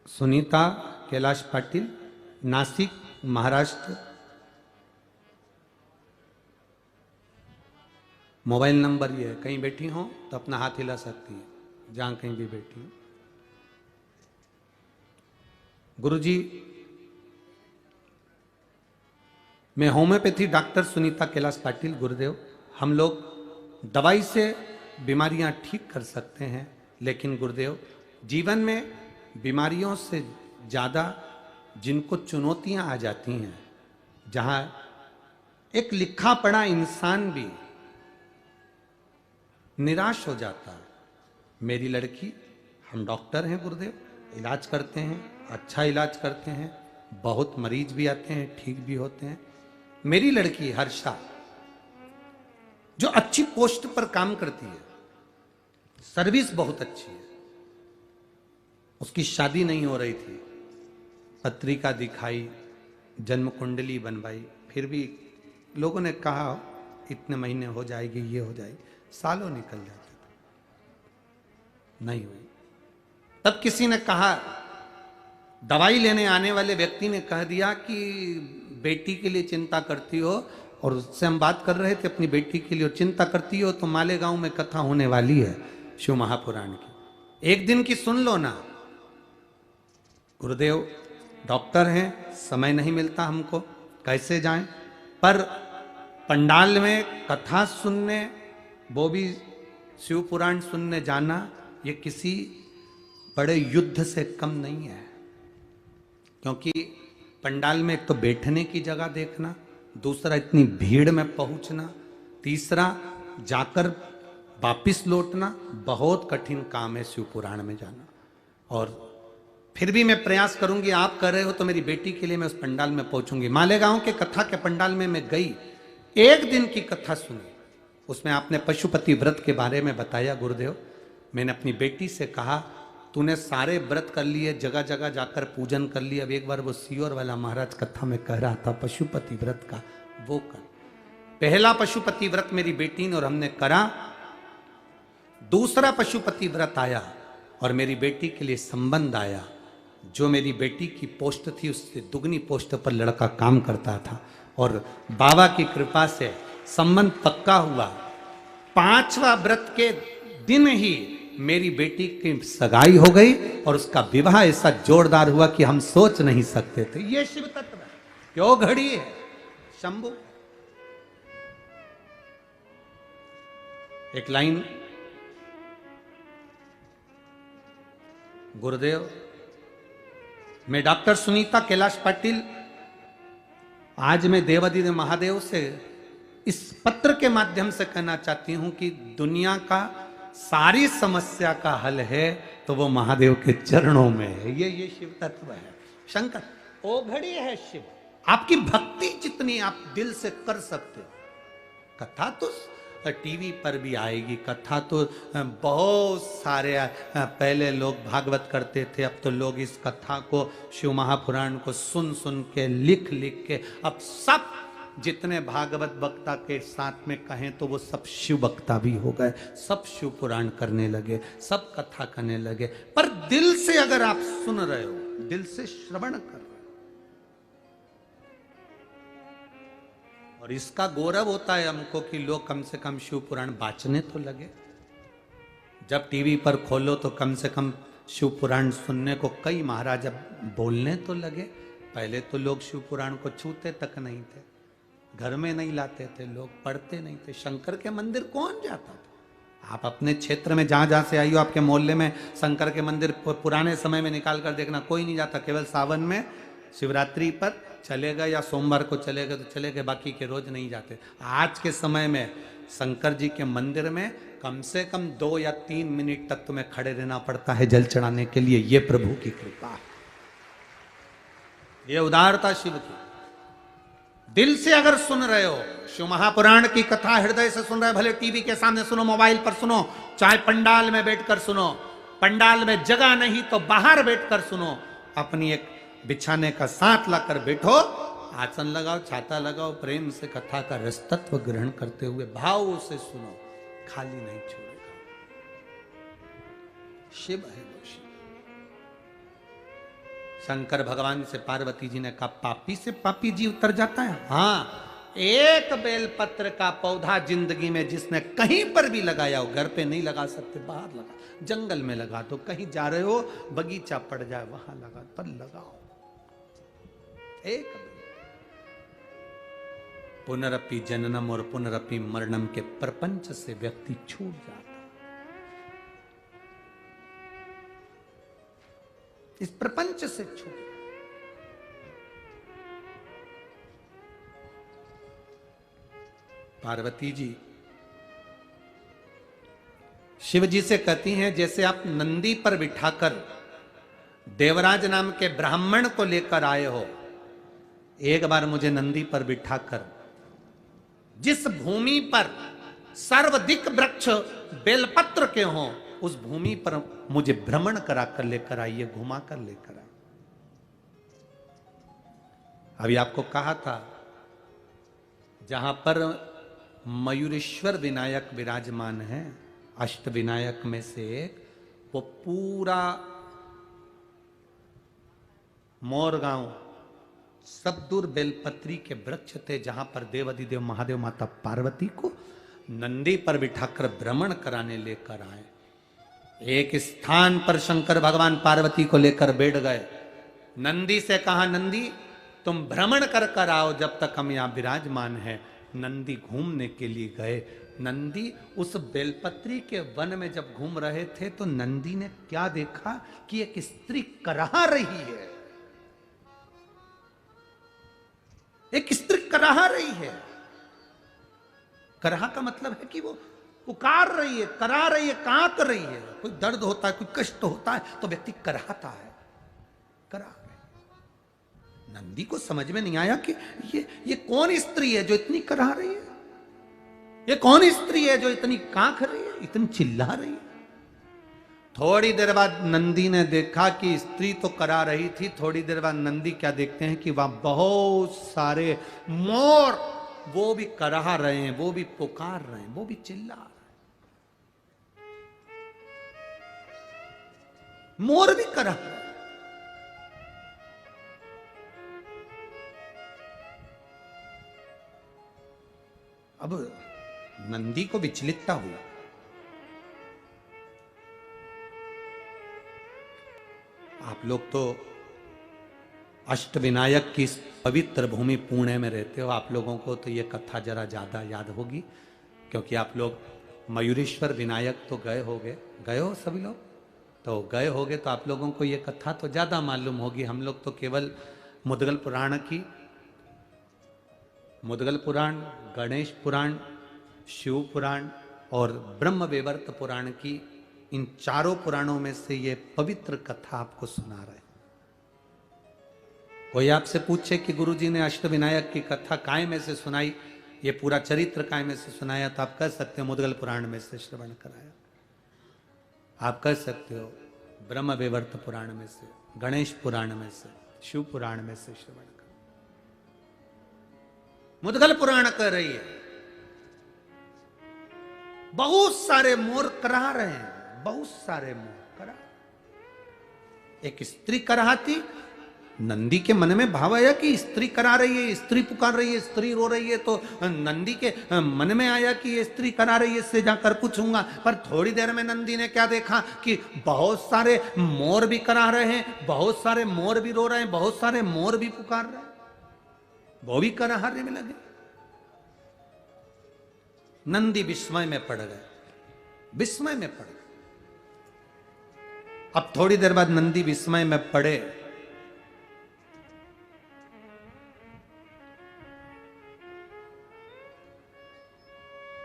Sunita Kailash Patil, Nashik, Maharashtra. Mobile number ये है, कहीं बैठी हो तो अपना हाथ हिला सकती हैं, जहां कहीं भी बैठी हो। गुरुजी, मैं होम्योपैथी डॉक्टर सुनीता कैलाश पाटिल, गुरुदेव। हम लोग दवाई से बीमारियां ठीक कर सकते हैं, लेकिन गुरुदेव जीवन में बीमारियों से ज़्यादा जिनको चुनौतियां आ जाती हैं, जहां एक लिखा पढ़ा इंसान भी निराश हो जाता है। मेरी लड़की, हम डॉक्टर हैं गुरुदेव, इलाज करते हैं, अच्छा इलाज करते हैं, बहुत मरीज भी आते हैं, ठीक भी होते हैं। मेरी लड़की हर्षा जो अच्छी पोस्ट पर काम करती है, सर्विस बहुत अच्छी है, उसकी शादी नहीं हो रही थी, पत्रिका दिखाई, जन्म कुंडली बनवाई, फिर भी लोगों ने कहा इतने महीने हो जाएगी, ये हो जाएगी, सालों निकल जाते थे, नहीं हुई। तब किसी ने कहा, दवाई लेने आने वाले व्यक्ति ने कह दिया कि बेटी के लिए चिंता करती हो, और उससे हम बात कर रहे थे अपनी बेटी के लिए, और चिंता करती हो तो मालेगांव में कथा होने वाली है शिव महापुराण की, एक दिन की सुन लो ना। गुरुदेव डॉक्टर हैं, समय नहीं मिलता हमको, कैसे जाएं। पर पंडाल में कथा सुनने, वो भी शिव पुराण सुनने जाना, ये किसी बड़े युद्ध से कम नहीं है। क्योंकि पंडाल में एक तो बैठने की जगह देखना, दूसरा इतनी भीड़ में पहुंचना, तीसरा जाकर वापिस लौटना, बहुत कठिन काम है शिव पुराण में जाना। और फिर भी मैं प्रयास करूंगी, आप कर रहे हो तो मेरी बेटी के लिए मैं उस पंडाल में पहुंचूंगी। मालेगांव के कथा के पंडाल में मैं गई, एक दिन की कथा सुनी, उसमें आपने पशुपति व्रत के बारे में बताया गुरुदेव। मैंने अपनी बेटी से कहा, तूने सारे व्रत कर लिए, जगह जगह जाकर पूजन कर लिया, अब एक बार वो सीओर वाला महाराज कथा में कह रहा था पशुपति व्रत का, वो कर। पहला पशुपति व्रत मेरी बेटी ने और हमने करा। दूसरा पशुपति व्रत आया और मेरी बेटी के लिए संबंध आया। जो मेरी बेटी की पोस्ट थी उससे दुगनी पोस्ट पर लड़का काम करता था और बाबा की कृपा से संबंध पक्का हुआ। पांचवा व्रत के दिन ही मेरी बेटी की सगाई हो गई और उसका विवाह ऐसा जोरदार हुआ कि हम सोच नहीं सकते थे। ये शिव तत्व है, क्यों घड़ी है शंभु। एक लाइन गुरुदेव, मैं डॉक्टर सुनीता कैलाश पाटिल, आज मैं देवादिदेव महादेव से इस पत्र के माध्यम से कहना चाहती हूं कि दुनिया का सारी समस्या का हल है तो वो महादेव के चरणों में है। ये शिव तत्व है। शंकर ओ घड़ी है शिव। आपकी भक्ति जितनी आप दिल से कर सकते हो, कथा तो टीवी पर भी आएगी, कथा तो बहुत सारे पहले लोग भागवत करते थे, अब तो लोग इस कथा को, शिव महापुराण को सुन सुन के, लिख लिख के, अब सब जितने भागवत वक्ता के साथ में कहें तो वो सब शिव वक्ता भी हो गए, सब शिव पुराण करने लगे, सब कथा करने लगे। पर दिल से अगर आप सुन रहे हो, दिल से श्रवण कर रहे हो, और इसका गौरव होता है हमको कि लोग कम से कम शिव पुराण बांचने तो लगे। जब टीवी पर खोलो तो कम से कम शिव पुराण सुनने को कई महाराज अब बोलने तो लगे। पहले तो लोग शिव पुराण को छूते तक नहीं थे, घर में नहीं लाते थे, लोग पढ़ते नहीं थे। शंकर के मंदिर कौन जाता था? आप अपने क्षेत्र में जहां जहां से आई हो, आपके मोहल्ले में शंकर के मंदिर पुराने समय में निकाल कर देखना, कोई नहीं जाता। केवल सावन में, शिवरात्रि पर चले गए या सोमवार को चले गए तो चले गए, बाकी के रोज नहीं जाते। आज के समय में शंकर जी के मंदिर में कम से कम 2 या 3 मिनट तक तुम्हें खड़े रहना पड़ता है जल चढ़ाने के लिए। ये प्रभु की कृपा है, ये उदारता शिव की। दिल से अगर सुन रहे हो, शिव महापुराण की कथा हृदय से सुन रहे हो, भले टीवी के सामने सुनो, मोबाइल पर सुनो, चाहे पंडाल में बैठकर सुनो, पंडाल में जगह नहीं तो बाहर बैठकर सुनो, अपनी एक बिछाने का साथ लाकर बैठो, आसन लगाओ, छाता लगाओ, प्रेम से कथा का रसतत्व ग्रहण करते हुए भाव से सुनो, खाली नहीं छोड़ेगा। शिव है वो शिव। शंकर भगवान से पार्वती जी ने कहा, पापी से पापी जी उतर जाता है? हाँ, एक बेलपत्र का पौधा जिंदगी में जिसने कहीं पर भी लगाया हो, घर पे नहीं लगा सकते, बाहर लगा, जंगल में लगा दो, कहीं जा रहे हो बगीचा पड़ जाए वहां लगा, पर लगाओ एक। पुनरपि जननम और पुनरपि मरणम के प्रपंच से व्यक्ति छूट जाता, इस प्रपंच से छूट। पार्वती जी शिव जी से कहती हैं, जैसे आप नंदी पर बिठाकर देवराज नाम के ब्राह्मण को लेकर आए हो, एक बार मुझे नंदी पर बिठाकर जिस भूमि पर सर्वाधिक वृक्ष बेलपत्र के हों, उस भूमि पर मुझे भ्रमण कराकर लेकर आइए, घुमा कर लेकर आइए। अभी आपको कहा था, जहां पर मयूरेश्वर विनायक विराजमान है, अष्ट विनायक में से एक, वो पूरा मोरगांव सब दूर बेलपत्री के वृक्ष थे, जहां पर देवादिदेव महादेव माता पार्वती को नंदी पर बिठाकर भ्रमण कराने लेकर आए। एक स्थान पर शंकर भगवान पार्वती को लेकर बैठ गए, नंदी से कहा, नंदी तुम भ्रमण कर कर आओ जब तक हम यहां विराजमान है। नंदी घूमने के लिए गए। नंदी उस बेलपत्री के वन में जब घूम रहे थे तो नंदी ने क्या देखा कि एक स्त्री कराह रही है। एक स्त्री कराह रही है। कराह का मतलब है कि वो पुकार रही है, करा रही है, कांप रही है। कोई दर्द होता है, कोई कष्ट होता है तो व्यक्ति कराहता है, करा। नंदी को समझ में नहीं आया कि ये कौन स्त्री है जो इतनी कराह रही है, ये कौन स्त्री है जो इतनी कांख रही है, इतनी चिल्ला रही है। थोड़ी देर बाद नंदी ने देखा कि स्त्री तो करा रही थी। थोड़ी देर बाद नंदी क्या देखते हैं कि वहां बहुत सारे मोर, वो भी कराह रहे हैं, वो भी पुकार रहे हैं, वो भी चिल्ला रहे हैं। मोर भी कराह रहे हैं। अब नंदी को विचलितता हुई। आप लोग तो अष्टविनायक की पवित्र भूमि पुणे में रहते हो, आप लोगों को तो ये कथा जरा ज्यादा याद होगी, क्योंकि आप लोग मयूरेश्वर विनायक तो गए होगे, गए हो सभी लोग, तो गए होगे तो आप लोगों को ये कथा तो ज्यादा मालूम होगी। हम लोग तो केवल मुद्गल पुराण की, मुद्गल पुराण, गणेश पुराण, शिव पुराण और ब्रह्म वैवर्त पुराण की, इन चारों पुराणों में से ये पवित्र कथा आपको सुना रहे हैं। कोई आपसे पूछे कि गुरुजी ने अष्टविनायक की कथा काय में से सुनाई, ये पूरा चरित्र काय में से सुनाया, तो आप कह सकते हो मुद्गल पुराण में से श्रवण कराया। आप कह सकते हो ब्रह्म वैवर्त पुराण में से, गणेश पुराण में से, शिव पुराण में से श्रवण। मुद्गल पुराण कह रही है बहुत सारे मोर करा रहे हैं, बहुत सारे मोर करा। एक स्त्री कराहती। नंदी के मन में भाव आया कि स्त्री करा रही है, स्त्री पुकार रही है, स्त्री रो रही है, तो नंदी के मन में आया कि ये स्त्री करा रही है, इससे जाकर पूछूंगा। पर थोड़ी देर में नंदी ने क्या देखा कि बहुत सारे मोर भी करा रहे हैं, बहुत सारे मोर भी रो रहे हैं, बहुत सारे मोर भी पुकार रहे हैं, वो भी कराहने में लगे। नंदी विस्मय में पड़ गए, विस्मय में पड़ गए। अब थोड़ी देर बाद नंदी विस्मय में पड़े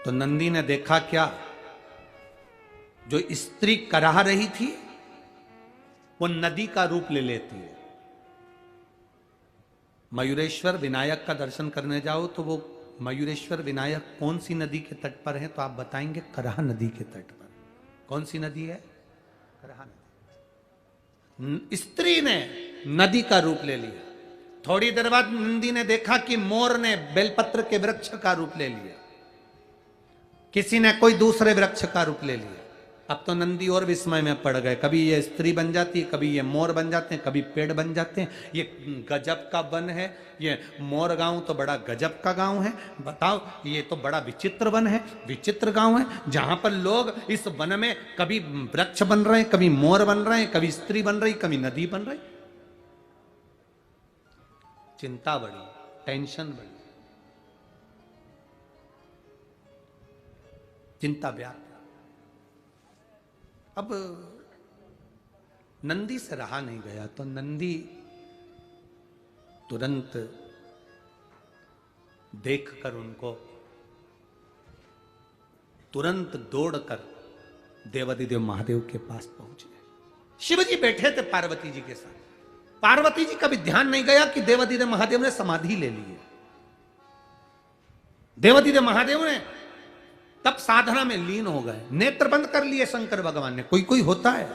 तो नंदी ने देखा क्या, जो स्त्री कराह रही थी वो नदी का रूप ले लेती है। मयूरेश्वर विनायक का दर्शन करने जाओ तो वो मयूरेश्वर विनायक कौन सी नदी के तट पर है, तो आप बताएंगे कराह नदी के तट पर। कौन सी नदी है? कराह नदी। स्त्री ने नदी का रूप ले लिया। थोड़ी देर बाद नंदी ने देखा कि मोर ने बेलपत्र के वृक्ष का रूप ले लिया, किसी ने कोई दूसरे वृक्ष का रूप ले लिया। अब तो नंदी और विस्मय में पड़ गए। कभी ये स्त्री बन जाती है, कभी ये मोर बन जाते हैं, कभी पेड़ बन जाते हैं। ये गजब का वन है, ये मोर गांव तो बड़ा गजब का गांव है। बताओ, ये तो बड़ा विचित्र वन है, विचित्र गांव है, जहां पर लोग इस वन में कभी वृक्ष बन रहे हैं, कभी मोर बन रहे हैं, कभी स्त्री बन रही, कभी नदी बन रही। चिंता बढ़ी, टेंशन बढ़ी, चिंता व्याप्त। अब नंदी से रहा नहीं गया तो नंदी तुरंत देखकर उनको तुरंत दौड़कर देवादिदेव महादेव के पास पहुंच गए। शिव जी बैठे थे पार्वती जी के साथ। पार्वती जी का भी ध्यान नहीं गया कि देवादिदेव महादेव ने समाधि ले ली है। देवादिदेव महादेव ने तब साधना में लीन हो गए, नेत्र बंद कर लिए शंकर भगवान ने। कोई कोई होता है,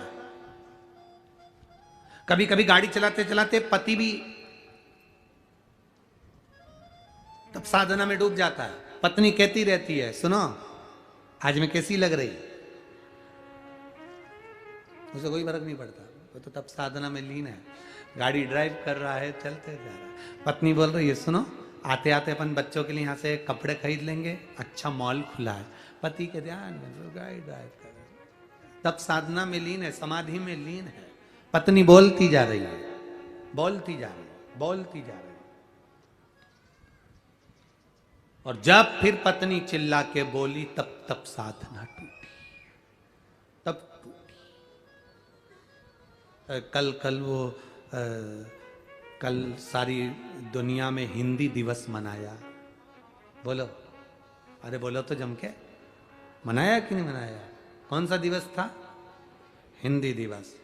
कभी कभी गाड़ी चलाते चलाते पति भी तब साधना में डूब जाता है। पत्नी कहती रहती है, सुनो आज मैं कैसी लग रही, उसे कोई फर्क नहीं पड़ता, वो तो तब साधना में लीन है। गाड़ी ड्राइव कर रहा है, चलते जा रहा है, पत्नी बोल रही है, सुनो आते आते अपन बच्चों के लिए यहाँ से कपड़े खरीद लेंगे, अच्छा मॉल खुला है। पति के ध्यान में तो गाड़ी ड्राइव कर रहा है, तब साधना में लीन है, समाधि में लीन है। पत्नी बोलती जा रही है, बोलती जा रही, बोलती जा रही। और जब फिर पत्नी चिल्ला के बोली तब साधना टूटी, तब टूटी। कल सारी दुनिया में हिंदी दिवस मनाया। बोलो, अरे बोलो तो जम के, मनाया कि नहीं मनाया? कौन सा दिवस था? हिंदी दिवस।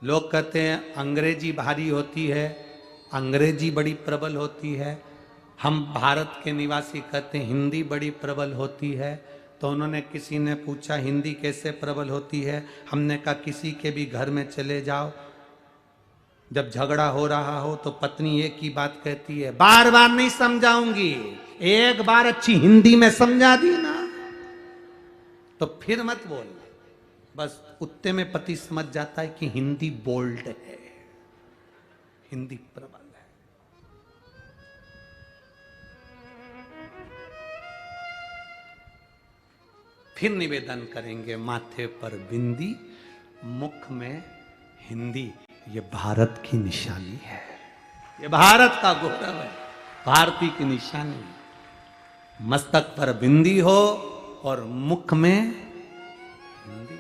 लोग कहते हैं अंग्रेजी भारी होती है, अंग्रेजी बड़ी प्रबल होती है। हम भारत के निवासी कहते हैं हिंदी बड़ी प्रबल होती है। तो उन्होंने, किसी ने पूछा हिंदी कैसे प्रबल होती है? हमने कहा किसी के भी घर में चले जाओ, जब झगड़ा हो रहा हो तो पत्नी एक ही बात कहती है, बार बार नहीं समझाऊंगी, एक बार अच्छी हिंदी में समझा दी ना तो फिर मत बोल। बस उतने में पति समझ जाता है कि हिंदी बोल्ड है, हिंदी प्रबल है। फिर निवेदन करेंगे, माथे पर बिंदी, मुख में हिंदी, ये भारत की निशानी है, ये भारत का गौरव है, भारतीय की निशानी है। मस्तक पर बिंदी हो और मुख में हिंदी,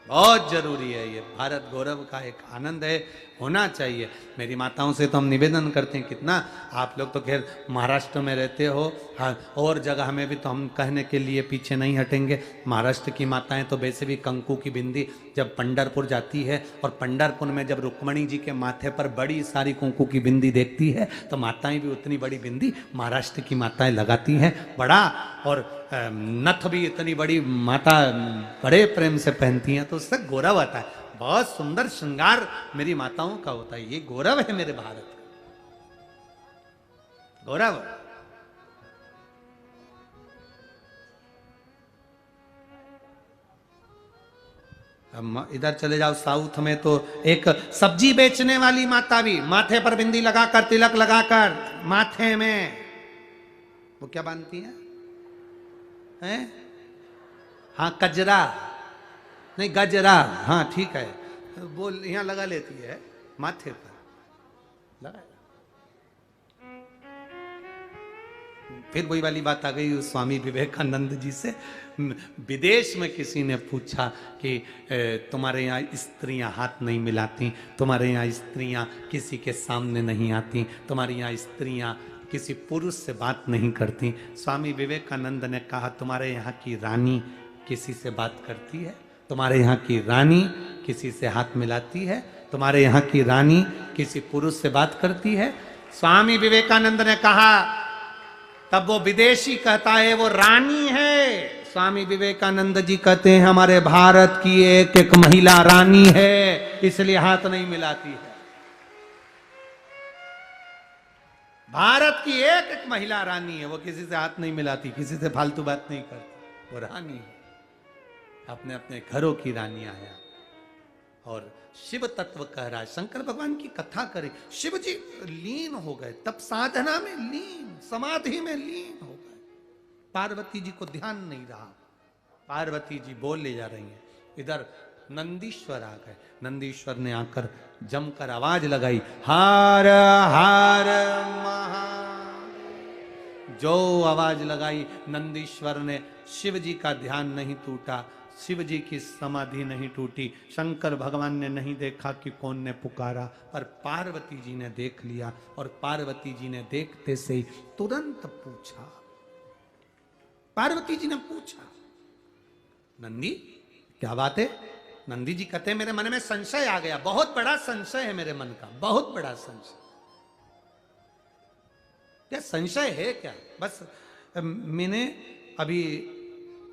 बहुत जरूरी है। ये भारत गौरव का एक आनंद है, होना चाहिए। मेरी माताओं से तो हम निवेदन करते हैं, कितना आप लोग तो खैर महाराष्ट्र में रहते हो, हाँ, और जगह में भी तो हम कहने के लिए पीछे नहीं हटेंगे। महाराष्ट्र की माताएं तो वैसे भी कंकु की बिंदी जब पंढरपुर जाती है, और पंढरपुर में जब रुक्मणी जी के माथे पर बड़ी सारी कुंकू की बिंदी देखती है, तो माताएं भी उतनी बड़ी बिंदी महाराष्ट्र की माताएं लगाती हैं, बड़ा। और नथ भी इतनी बड़ी माता बड़े प्रेम से पहनती हैं, तो उससे गौरव आता है। बहुत सुंदर श्रृंगार मेरी माताओं का होता है, ये गौरव है मेरे भारत का, गौरव। इधर चले जाओ साउथ में तो एक सब्जी बेचने वाली माता भी माथे पर बिंदी लगाकर, तिलक लगाकर माथे में, वो क्या बांधती है? हैं? हाँ, कजरा नहीं, गजरा, हाँ ठीक है, वो यहां लगा लेती है माथे पर लगा। फिर वही वाली बात आ गई स्वामी विवेकानंद जी से। विदेश में किसी ने पूछा कि तुम्हारे यहाँ स्त्रियां हाथ नहीं मिलाती, तुम्हारे यहाँ स्त्रियां किसी के सामने नहीं आती, तुम्हारे यहाँ स्त्रियां किसी पुरुष से बात नहीं करती। स्वामी विवेकानंद ने कहा, तुम्हारे यहाँ की रानी किसी से बात करती है? तुम्हारे यहाँ की रानी किसी से हाथ मिलाती है? तुम्हारे यहाँ की रानी किसी पुरुष से बात करती है? स्वामी विवेकानंद ने कहा, तब वो विदेशी कहता है वो रानी है। स्वामी विवेकानंद जी कहते हैं हमारे भारत की एक एक महिला रानी है, इसलिए हाथ नहीं मिलाती है। भारत की एक एक महिला रानी है, वो किसी से हाथ नहीं मिलाती, किसी से फालतू बात नहीं करती, वो रानी है, अपने अपने घरों की रानी आया। और शिव तत्व कह रहा है, शंकर भगवान की कथा करे, शिव जी लीन हो गए, तब साधना में लीन, समाधि में लीन हो गए। पार्वती जी को ध्यान नहीं रहा, पार्वती जी बोल ले जा रही हैं। इधर नंदीश्वर आ गए, नंदीश्वर ने आकर जमकर आवाज लगाई, हर हर महादेव। जो आवाज लगाई नंदीश्वर ने, शिव जी का ध्यान नहीं टूटा, शिव जी की समाधि नहीं टूटी। शंकर भगवान ने नहीं देखा कि कौन ने पुकारा, पर पार्वती जी ने देख लिया। और पार्वती जी ने देखते से ही तुरंत पूछा, पार्वती जी ने पूछा, नंदी क्या बात है? नंदी जी कहते हैं मेरे मन में संशय आ गया, बहुत बड़ा संशय है मेरे मन का, बहुत बड़ा संशय। क्या संशय है क्या? बस मैंने अभी,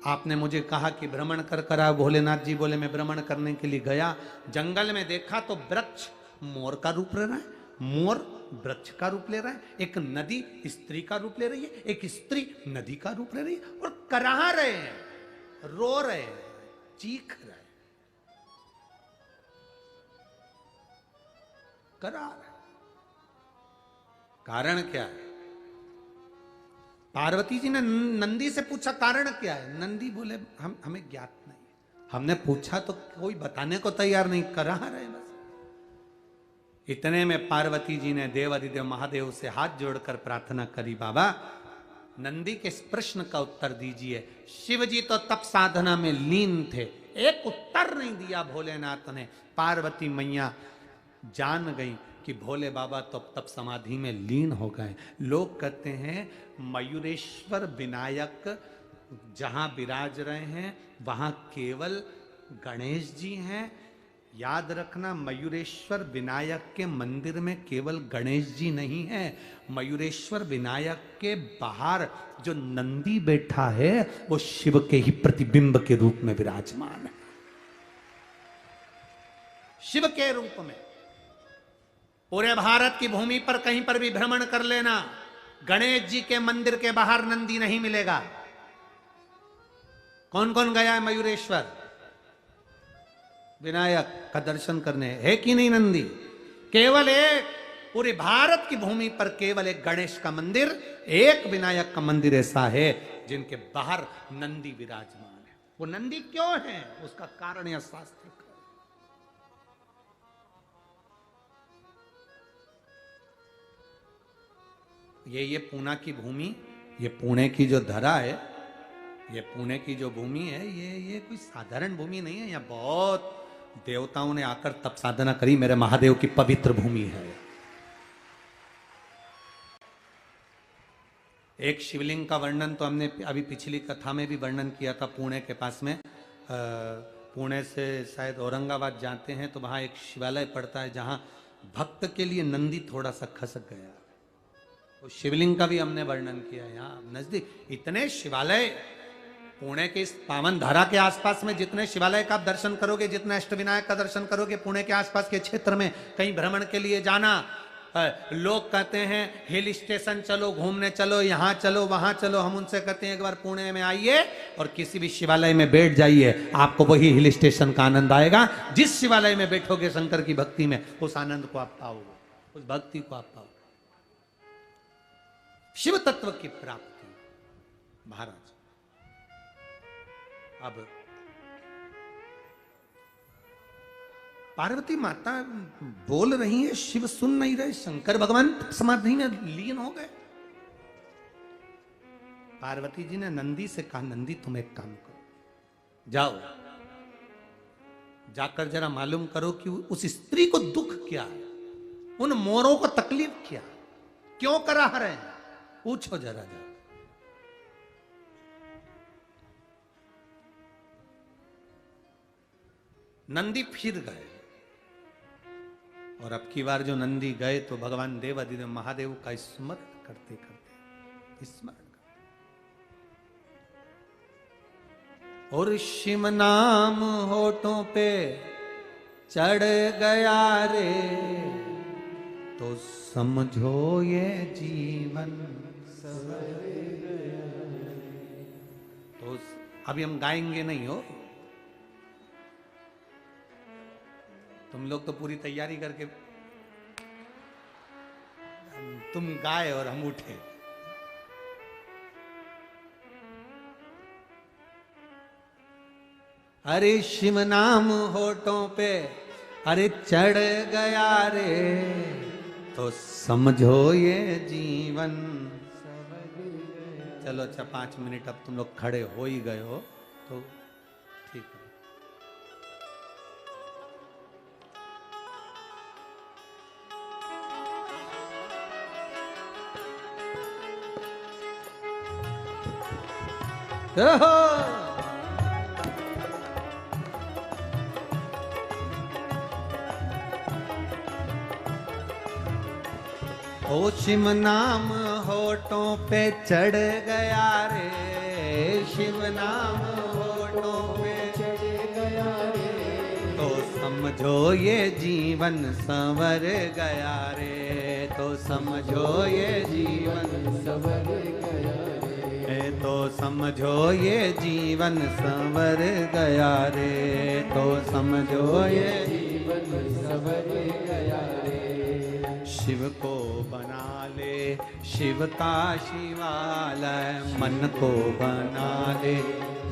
आपने मुझे कहा कि भ्रमण कर कर आओ, भोलेनाथ जी बोले मैं भ्रमण करने के लिए गया, जंगल में देखा तो वृक्ष मोर का रूप ले रहा है, मोर वृक्ष का रूप ले रहा है, एक नदी स्त्री का रूप ले रही है, एक स्त्री नदी का रूप ले रही है, और कराह रहे हैं, रो रहे हैं, चीख रहे हैं, करा रहे। कारण क्या है? पार्वती जी ने नंदी से पूछा कारण क्या है? नंदी बोले हमें ज्ञात नहीं, हमने पूछा तो कोई बताने को तैयार नहीं, करा रहे बस। इतने में पार्वती जी ने देव अधिदेव महादेव से हाथ जोड़कर प्रार्थना करी, बाबा नंदी के इस प्रश्न का उत्तर दीजिए। शिव जी तो तप साधना में लीन थे, एक उत्तर नहीं दिया भोलेनाथ ने। पार्वती मैया जान गई कि भोले बाबा तो तप समाधि में लीन हो गए। लोग कहते हैं मयूरेश्वर विनायक जहां विराज रहे हैं वहां केवल गणेश जी हैं। याद रखना, मयूरेश्वर विनायक के मंदिर में केवल गणेश जी नहीं है, मयूरेश्वर विनायक के बाहर जो नंदी बैठा है वो शिव के ही प्रतिबिंब के रूप में विराजमान है। शिव के रूप में पूरे भारत की भूमि पर कहीं पर भी भ्रमण कर लेना, गणेश जी के मंदिर के बाहर नंदी नहीं मिलेगा। कौन कौन गया है मयूरेश्वर विनायक का दर्शन करने? है कि नहीं नंदी? केवल एक, पूरे भारत की भूमि पर केवल एक गणेश का मंदिर, एक विनायक का मंदिर ऐसा है जिनके बाहर नंदी विराजमान है। वो नंदी क्यों है उसका कारण यह शास्त्र का। ये पूना की भूमि, ये पुणे की जो धरा है, ये पुणे की जो भूमि है, ये कोई साधारण भूमि नहीं है। यहाँ बहुत देवताओं ने आकर तप साधना करी। मेरे महादेव की पवित्र भूमि है। एक शिवलिंग का वर्णन तो हमने अभी पिछली कथा में भी वर्णन किया था। पुणे के पास में, पुणे से शायद औरंगाबाद जाते हैं तो वहां एक शिवालय पड़ता है जहां भक्त के लिए नंदी थोड़ा सा खसक गया। तो शिवलिंग का भी हमने वर्णन किया। यहाँ नजदीक इतने शिवालय, पुणे के इस पावन धारा के आसपास में जितने शिवालय का आप दर्शन करोगे, जितने अष्टविनायक का दर्शन करोगे, पुणे के आसपास के क्षेत्र में कहीं भ्रमण के लिए जाना। लोग कहते हैं हिल स्टेशन चलो, घूमने चलो, यहाँ चलो, वहां चलो। हम उनसे कहते हैं एक बार पुणे में आइए और किसी भी शिवालय में बैठ जाइए, आपको वही हिल स्टेशन का आनंद आएगा। जिस शिवालय में बैठोगे शंकर की भक्ति में, उस आनंद को आप पाओगे, उस भक्ति को आप पाओगे। शिव तत्व की प्राप्ति। महाराज अब पार्वती माता बोल रही है, शिव सुन नहीं रहे, शंकर भगवान समाधि में लीन हो गए। पार्वती जी ने नंदी से कहा, नंदी तुम एक काम करो, जाओ जाकर जरा मालूम करो कि उस स्त्री को दुख क्या है, उन मोरों को तकलीफ क्या, क्यों करा रहे हैं, पूछो जरा जरा। नंदी फिर गए और अब की बार जो नंदी गए तो भगवान देव अधिदेव महादेव का स्मरण करते करते स्मरण करते, और शिव नाम होठों पे चढ़ गया रे, तो समझो ये जीवन सवर गया। तो अभी हम गाएंगे नहीं हो, तुम लोग तो पूरी तैयारी करके तुम गाए और हम उठे। अरे शिव नाम होठों पे अरे चढ़ गया रे, तो समझो ये जीवन। चलो अच्छा 5 मिनट अब तुम लोग खड़े हो ही गए हो तो ठीक है। ओ शिव नाम होठों पे चढ़ गया रे, शिव नाम होठों पे चढ़ गया रे, तो समझो ये जीवन संवर गया रे, तो समझो ये जीवन संवर गया रे, तो समझो ये जीवन संवर गया रे, तो समझो ये जीवन संवर गया रे। शिव को बना ले शिव का शिवालय, मन को बना ले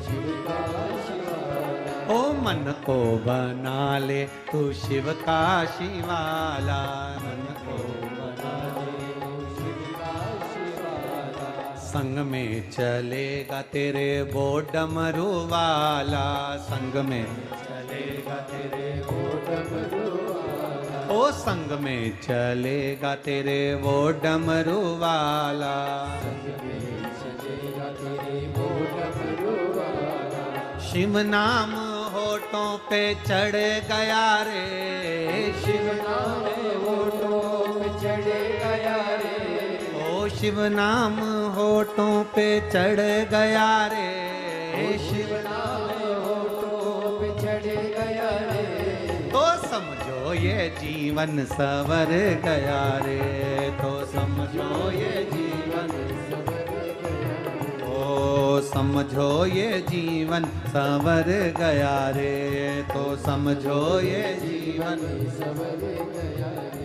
शिव का शिवालय, ओ मन को बना ले तू शिव का शिवाला, मन को बना ले तू शिव का शिवाला, संग में चलेगा तेरे वो डमरू वाला, संग में चलेगा तेरे वो डमरू वाला, ओ संग में चलेगा तेरे वो डमरू वाला, संग में चलेगा तेरे वो डमरू वाला, शिव नाम होठों पे चढ़ गया रे, शिव नाम होठों पे चढ़ गया रे, ओ शिव नाम होठों पे चढ़ गया रे, शिव नाम होठों पे चढ़ गया रे, तो समझो ये जीवन सवर गया रे, तो समझो ये जीवन सवर गया, ओ समझो ये जीवन सवर गया रे, तो समझो ये जीवन सवर गया रे।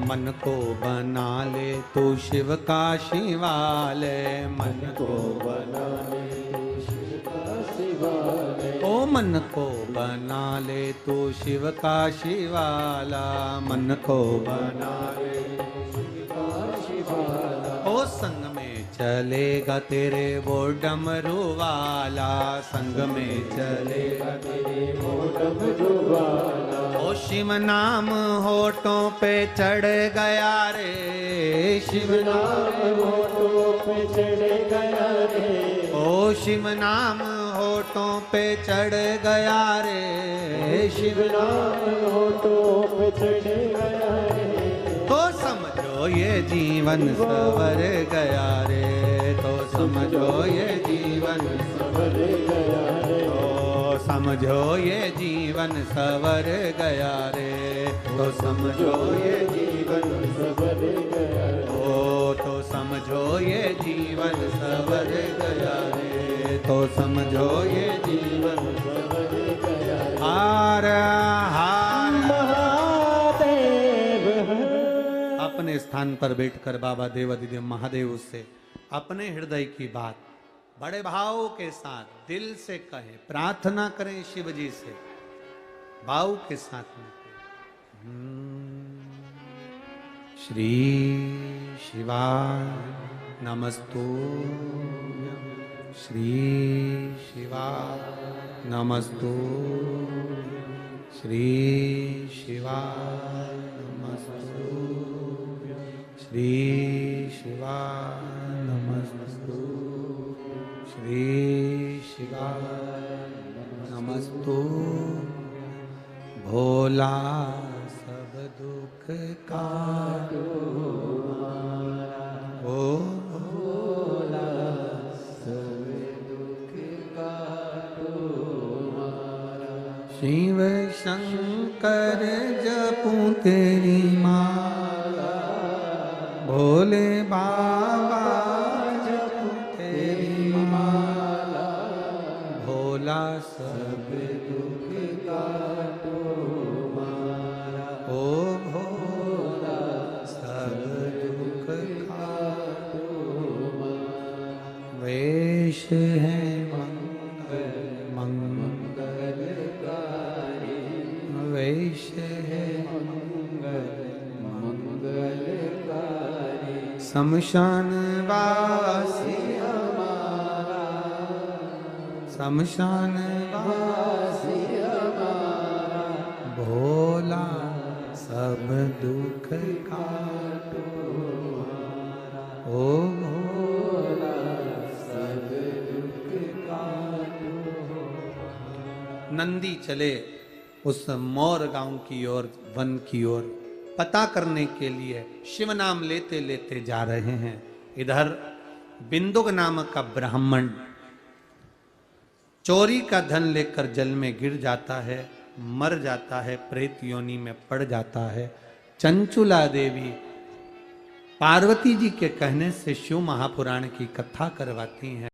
मन को बना ले तू शिव का शिवालय, मन को बना ले तू शिव का शिवालय, ओ मन को बना ले तू शिव का शिवाला, मन को बना ले तू शिव का शिवाला, ओ संग में चलेगा तेरे वो डमरू वाला, संग में चलेगा तेरे वो डमरू वाला, ओ शिव नाम होठों पे चढ़ गया रे, शिव नाम होठों पे चढ़ गया रे, ओ शिव नाम होठों पे चढ़ गया रे, शिव नाम होठों पे चढ़ गया रे, तो समझो ये जीवन सवर गया रे, तो समझो ये जीवन सवर गया रे, तो समझो ये जीवन सवर गया रे, तो समझो ये जीवन सवर गया रे, ओ तो समझो ये जीवन सवर गया रे, तो समझो ये जीवन सवर गया रे। हार हार महादेव, अपने स्थान पर बैठकर बाबा देवाधिदेव महादेव से अपने हृदय की बात बड़े भाव के साथ दिल से कहे, प्रार्थना करें शिव जी से, भाव के साथ में श्री शिवाय नमस्तुभ्यं, श्री शिवाय नमस्तुभ्यं, श्री शिवाय नमस्तुभ्यं, श्री शिवाय नमस्तुभ्यं, श्री शिवाय नमस्तुभ्यं, भोला सब दुख काटो हमारा, ओ भोला सब दुख काटो हमारा, शिव शंकर जपूं तेरी माला, भोले बाबा जपूं तेरी माला, भोला सब दुख काटो हमारा, ओ भोला सब दुख काटो हमारा, वेश है मंगल मंगलकारी, वेश है मंगल शमशान वासी शमशान वासी भोला सब दुख काटो ओ भोला सब दुख काटो। नंदी चले उस मोर गांव की ओर, वन की ओर पता करने के लिए शिव नाम लेते लेते जा रहे हैं। इधर बिंदुक नामक का ब्राह्मण चोरी का धन लेकर जल में गिर जाता है, मर जाता है, प्रेत योनि में पड़ जाता है। चंचुला देवी पार्वती जी के कहने से शिव महापुराण की कथा करवाती हैं।